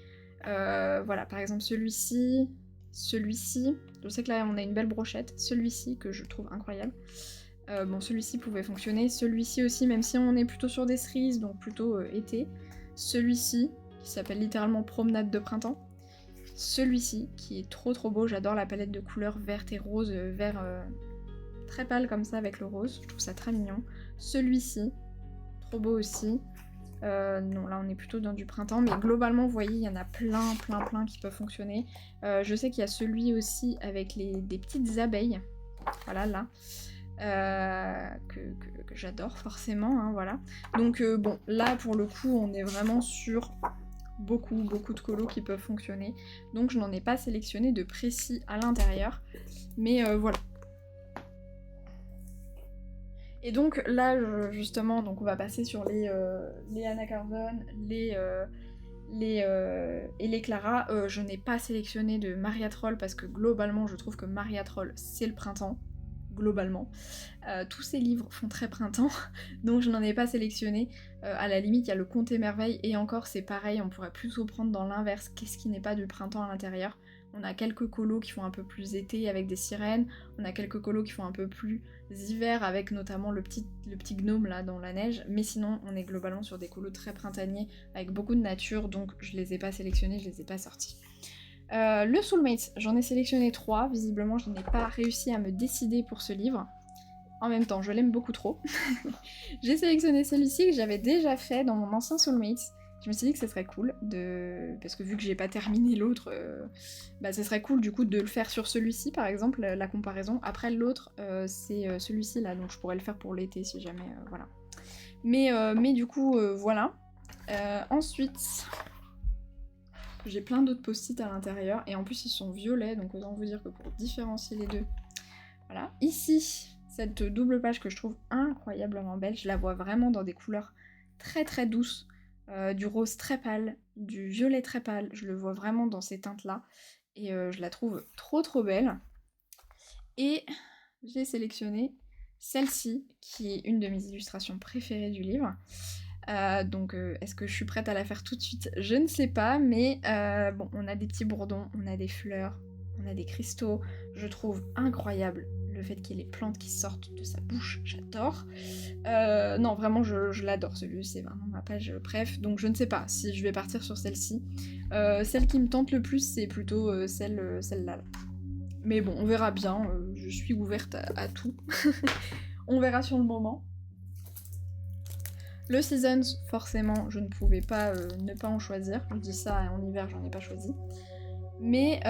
Voilà, par exemple celui-ci, je sais que là on a une belle brochette, celui-ci que je trouve incroyable. Bon, celui-ci pouvait fonctionner, celui-ci aussi, même si on est plutôt sur des cerises, donc plutôt été. Celui-ci, qui s'appelle littéralement Promenade de printemps. Celui-ci, qui est trop trop beau, j'adore la palette de couleurs verte et rose, vert très pâle comme ça avec le rose, je trouve ça très mignon. Celui-ci, trop beau aussi. Non, là on est plutôt dans du printemps, mais globalement, vous voyez, il y en a plein qui peuvent fonctionner. Je sais qu'il y a celui aussi avec des petites abeilles, voilà, là, que j'adore forcément, hein, voilà. Donc bon, là pour le coup, on est vraiment sur beaucoup de colos qui peuvent fonctionner, donc je n'en ai pas sélectionné de précis à l'intérieur, mais voilà. Et donc là, justement, donc on va passer sur les Anna Carson, et les Clara. Je n'ai pas sélectionné de Maria Troll parce que globalement, je trouve que Maria Troll, c'est le printemps, globalement. Tous ces livres font très printemps, donc je n'en ai pas sélectionné. À la limite, il y a le Conte et Merveille, et encore, c'est pareil, on pourrait plutôt prendre dans l'inverse, qu'est-ce qui n'est pas du printemps à l'intérieur. On a quelques colos qui font un peu plus été avec des sirènes, on a quelques colos qui font un peu plus hiver avec notamment le petit gnome là dans la neige, mais sinon on est globalement sur des colos très printaniers avec beaucoup de nature, donc je les ai pas sélectionnés, je les ai pas sortis. Le Soulmates, j'en ai sélectionné 3, visiblement je n'ai pas réussi à me décider pour ce livre. En même temps, je l'aime beaucoup trop. J'ai sélectionné celui-ci que j'avais déjà fait dans mon ancien Soulmates. Je me suis dit que ce serait cool parce que vu que j'ai pas terminé l'autre, ce serait cool du coup de le faire sur celui-ci par exemple, la comparaison. Après l'autre, c'est celui-ci là, donc je pourrais le faire pour l'été si jamais, voilà. Mais du coup, voilà. Ensuite, j'ai plein d'autres post-it à l'intérieur, et en plus ils sont violets, donc autant vous dire que pour différencier les deux, voilà. Ici, cette double page que je trouve incroyablement belle, je la vois vraiment dans des couleurs très très douces, du rose très pâle, du violet très pâle, je le vois vraiment dans ces teintes-là, et je la trouve trop trop belle. Et j'ai sélectionné celle-ci, qui est une de mes illustrations préférées du livre. Donc est-ce que je suis prête à la faire tout de suite? Je ne sais pas, mais bon, on a des petits bourdons, on a des fleurs, on a des cristaux, je trouve incroyable le fait qu'il y ait les plantes qui sortent de sa bouche, j'adore. Non, vraiment, je l'adore, celui-ci, c'est vraiment ma page préf, donc je ne sais pas si je vais partir sur celle-ci. Celle qui me tente le plus, c'est plutôt celle-là. Mais bon, on verra bien, je suis ouverte à tout. On verra sur le moment. Le Seasons, forcément, je ne pouvais pas ne pas en choisir. Je dis ça en hiver, j'en ai pas choisi. Mais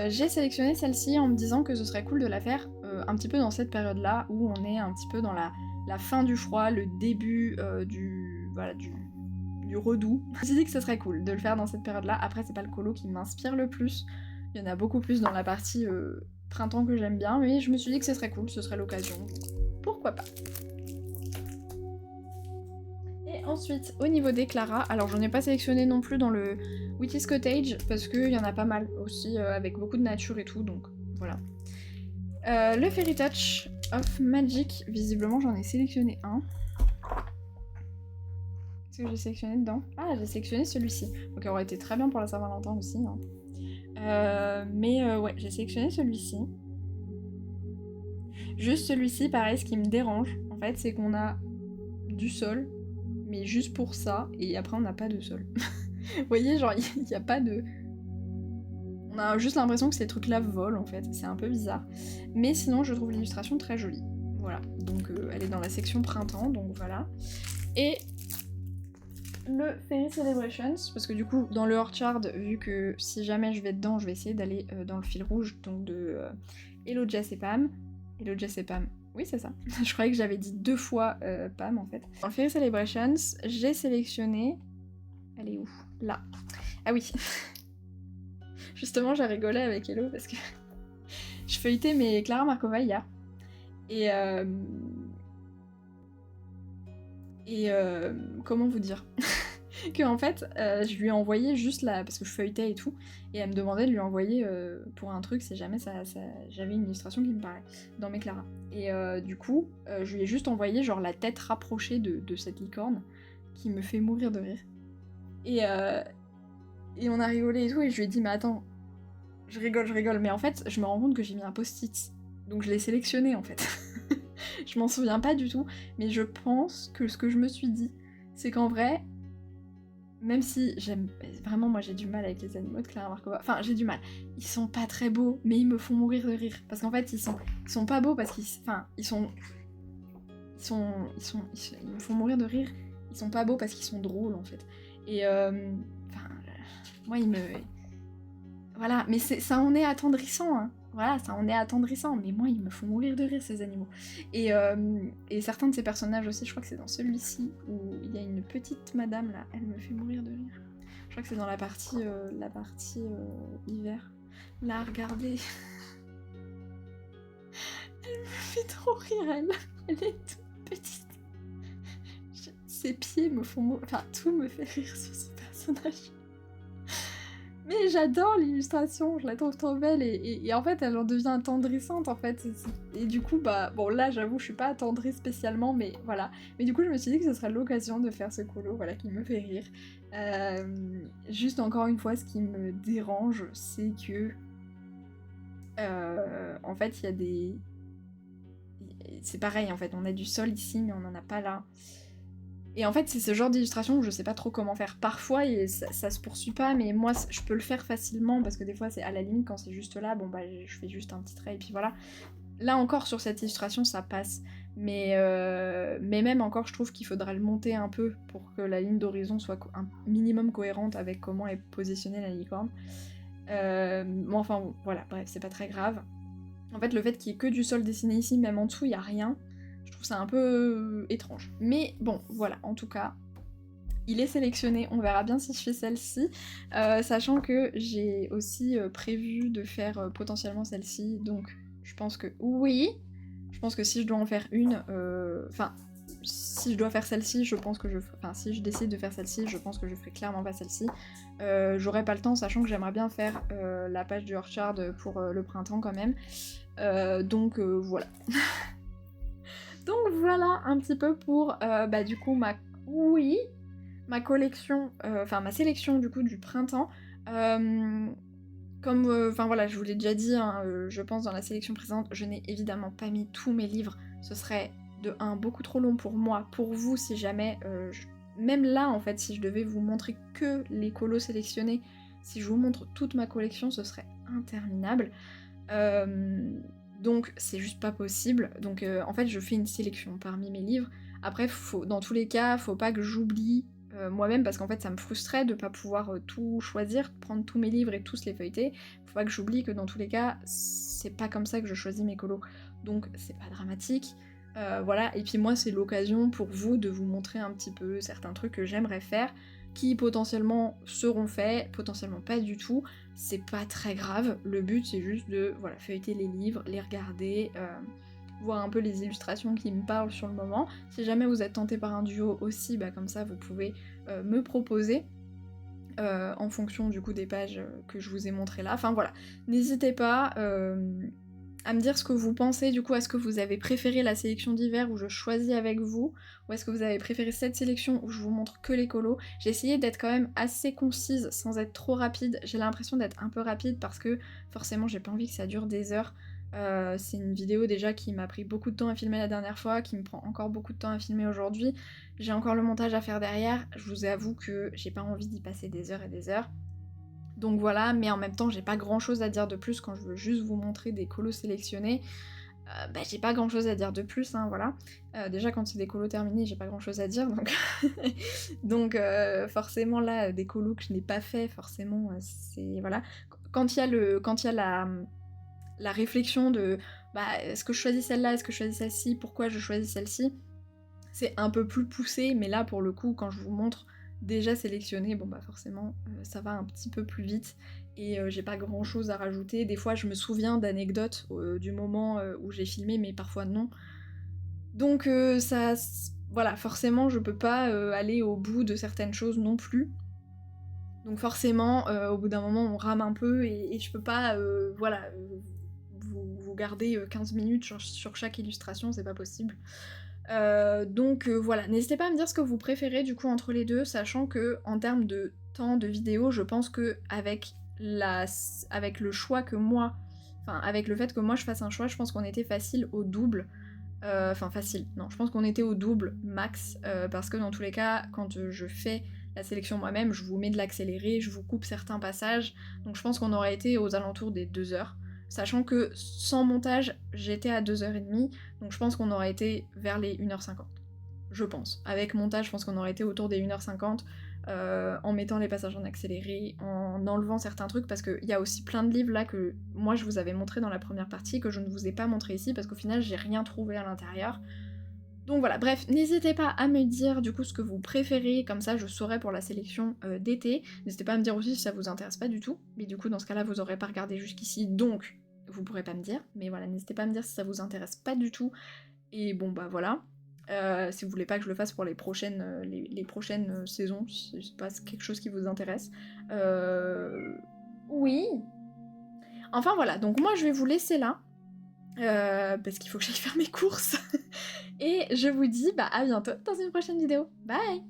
j'ai sélectionné celle-ci en me disant que ce serait cool de la faire un petit peu dans cette période-là, où on est un petit peu dans la fin du froid, le début du redoux. Je me suis dit que ce serait cool de le faire dans cette période-là. Après, c'est pas le colo qui m'inspire le plus. Il y en a beaucoup plus dans la partie printemps que j'aime bien, mais je me suis dit que ce serait cool, ce serait l'occasion. Pourquoi pas? Et ensuite, au niveau des Clara, alors j'en ai pas sélectionné non plus dans le Witch's Cottage, parce qu'il y en a pas mal aussi, avec beaucoup de nature et tout, donc voilà. Le Fairy Touch of Magic, visiblement j'en ai sélectionné un. Qu'est-ce que j'ai sélectionné dedans? Ah, j'ai sélectionné celui-ci, donc il aurait été très bien pour la Saint-Valentin aussi. Hein. Ouais, j'ai sélectionné celui-ci. Juste celui-ci, pareil, ce qui me dérange, en fait, c'est qu'on a du sol, mais juste pour ça, et après on n'a pas de sol. Vous voyez, genre, il n'y a pas de... On a juste l'impression que ces trucs-là volent, en fait, c'est un peu bizarre. Mais sinon, je trouve l'illustration très jolie. Voilà, donc elle est dans la section printemps, donc voilà. Et le Fairy Celebrations, parce que du coup, dans le Orchard, vu que si jamais je vais dedans, je vais essayer d'aller dans le fil rouge, donc de Hello Jess et Pam. Hello Jess et Pam. Oui, c'est ça. Je croyais que j'avais dit 2 fois Pam, en fait. Dans le Fairy Celebrations, j'ai sélectionné... Elle est où? Là. Ah oui. Justement, j'ai rigolé avec Hello, parce que je feuilletais mes Clara Markova hier. Et comment vous dire? Que en fait, je lui ai envoyé juste la... parce que je feuilletais et tout, et elle me demandait de lui envoyer pour un truc si jamais j'avais une illustration qui me parlait dans mes Clara. Et du coup, je lui ai juste envoyé genre la tête rapprochée de cette licorne qui me fait mourir de rire. Et on a rigolé et tout, et je lui ai dit mais attends, je rigole, mais en fait je me rends compte que j'ai mis un post-it, donc je l'ai sélectionné en fait. Je m'en souviens pas du tout, mais je pense que ce que je me suis dit, c'est qu'en vrai, même si j'aime... Vraiment, moi j'ai du mal avec les animaux de Clara Markova. Enfin, j'ai du mal. Ils sont pas très beaux, mais ils me font mourir de rire. Parce qu'en fait, ils sont pas beaux parce qu'ils... Enfin, ils me font mourir de rire. Ils sont pas beaux parce qu'ils sont drôles, en fait. Et enfin... Moi, ils me... Voilà, mais ça en est attendrissant, hein. Voilà, ça en est attendrissant, mais moi, ils me font mourir de rire, ces animaux. Et certains de ces personnages aussi, je crois que c'est dans celui-ci, où il y a une petite madame, là, elle me fait mourir de rire. Je crois que c'est dans la partie hiver. Là, regardez. Elle me fait trop rire, elle. Elle est toute petite. Ses pieds me font mourir... Enfin, tout me fait rire sur ce personnage. Mais j'adore l'illustration, je la trouve trop belle, et en fait elle en devient attendrissante en fait. Et du coup, bah bon là j'avoue je suis pas attendrie spécialement, mais voilà. Mais du coup je me suis dit que ce serait l'occasion de faire ce colo, voilà, qui me fait rire. Juste encore une fois, ce qui me dérange, c'est que En fait, il y a des... C'est pareil, en fait, on a du sol ici, mais on n'en a pas là. Et en fait, c'est ce genre d'illustration où je sais pas trop comment faire. Parfois, ça se poursuit pas, mais moi, je peux le faire facilement, parce que des fois, c'est à la limite, quand c'est juste là, bon bah, je fais juste un petit trait, et puis voilà. Là encore, sur cette illustration, ça passe. Mais même encore, je trouve qu'il faudra le monter un peu pour que la ligne d'horizon soit un minimum cohérente avec comment est positionnée la licorne. Bon, enfin, voilà, bref, c'est pas très grave. En fait, le fait qu'il y ait que du sol dessiné ici, même en dessous, il y a rien, je trouve ça un peu étrange. Mais bon, voilà, en tout cas, il est sélectionné, on verra bien si je fais celle-ci, sachant que j'ai aussi prévu de faire potentiellement celle-ci, donc je pense que oui, je pense que si je dois en faire une, enfin, si je dois faire celle-ci, je pense que enfin, si je décide de faire celle-ci, je pense que je ferai clairement pas celle-ci. J'aurai pas le temps, sachant que j'aimerais bien faire la page du Orchard pour le printemps quand même. Donc voilà. Donc voilà un petit peu pour bah, du coup ma collection, enfin ma sélection du coup du printemps. Comme, enfin voilà, je vous l'ai déjà dit, hein, je pense dans la sélection présente, je n'ai évidemment pas mis tous mes livres. Ce serait de 1 beaucoup trop long pour moi, pour vous si jamais, même là en fait, si je devais vous montrer que les colos sélectionnés, si je vous montre toute ma collection, ce serait interminable. Donc c'est juste pas possible. Donc en fait, je fais une sélection parmi mes livres. Après, dans tous les cas, faut pas que j'oublie moi-même, parce qu'en fait ça me frustrait de pas pouvoir tout choisir, prendre tous mes livres et tous les feuilleter. Faut pas que j'oublie que dans tous les cas, c'est pas comme ça que je choisis mes colos. Donc c'est pas dramatique. Voilà, et puis moi c'est l'occasion pour vous de vous montrer un petit peu certains trucs que j'aimerais faire, qui potentiellement seront faits, potentiellement pas du tout. C'est pas très grave, le but c'est juste de voilà, feuilleter les livres, les regarder, voir un peu les illustrations qui me parlent sur le moment. Si jamais vous êtes tenté par un duo aussi, bah comme ça vous pouvez me proposer en fonction du coup des pages que je vous ai montrées là. Enfin voilà, n'hésitez pas à me dire ce que vous pensez du coup. Est-ce que vous avez préféré la sélection d'hiver où je choisis avec vous, ou est-ce que vous avez préféré cette sélection où je vous montre que les colos? J'ai essayé d'être quand même assez concise sans être trop rapide. J'ai l'impression d'être un peu rapide parce que forcément j'ai pas envie que ça dure des heures. C'est une vidéo déjà qui m'a pris beaucoup de temps à filmer la dernière fois, qui me prend encore beaucoup de temps à filmer aujourd'hui. J'ai encore le montage à faire derrière, je vous avoue que j'ai pas envie d'y passer des heures et des heures. Donc voilà, mais en même temps j'ai pas grand chose à dire de plus quand je veux juste vous montrer des colos sélectionnés. Bah j'ai pas grand chose à dire de plus, hein, voilà. Déjà quand c'est des colos terminés, j'ai pas grand chose à dire, donc... donc forcément là, des colos que je n'ai pas fait, forcément, c'est... voilà. Quand il y a la réflexion de bah est-ce que je choisis celle-là, est-ce que je choisis celle-ci, pourquoi je choisis celle-ci, c'est un peu plus poussé, mais là pour le coup quand je vous montre déjà sélectionné, bon bah forcément ça va un petit peu plus vite et j'ai pas grand chose à rajouter. Des fois je me souviens d'anecdotes du moment où j'ai filmé, mais parfois non. Donc voilà, forcément je peux pas aller au bout de certaines choses non plus. Donc forcément au bout d'un moment on rame un peu et je peux pas voilà vous garder 15 minutes sur chaque illustration, c'est pas possible. Donc voilà, n'hésitez pas à me dire ce que vous préférez du coup entre les deux, sachant que en termes de temps de vidéo, je pense que avec le choix que moi, enfin avec le fait que moi je fasse un choix, je pense qu'on était facile au double. Enfin facile, non, je pense qu'on était au double max, parce que dans tous les cas, quand je fais la sélection moi-même, je vous mets de l'accéléré, je vous coupe certains passages, donc je pense qu'on aurait été aux alentours des 2 heures. Sachant que sans montage, j'étais à 2h30, donc je pense qu'on aurait été vers les 1h50. Je pense. Avec montage, je pense qu'on aurait été autour des 1h50, en mettant les passages en accéléré, en enlevant certains trucs, parce qu'il y a aussi plein de livres là que moi je vous avais montré dans la première partie, que je ne vous ai pas montré ici, parce qu'au final j'ai rien trouvé à l'intérieur. Donc voilà, bref, n'hésitez pas à me dire du coup ce que vous préférez, comme ça je saurai pour la sélection d'été. N'hésitez pas à me dire aussi si ça vous intéresse pas du tout, mais du coup dans ce cas-là vous aurez pas regardé jusqu'ici, donc vous pourrez pas me dire. Mais voilà, n'hésitez pas à me dire si ça vous intéresse pas du tout. Et bon bah voilà. Si vous voulez pas que je le fasse pour les prochaines, les prochaines saisons, si c'est pas quelque chose qui vous intéresse. Oui. Enfin voilà, donc moi je vais vous laisser là. Parce qu'il faut que j'aille faire mes courses. Et je vous dis bah à bientôt dans une prochaine vidéo. Bye!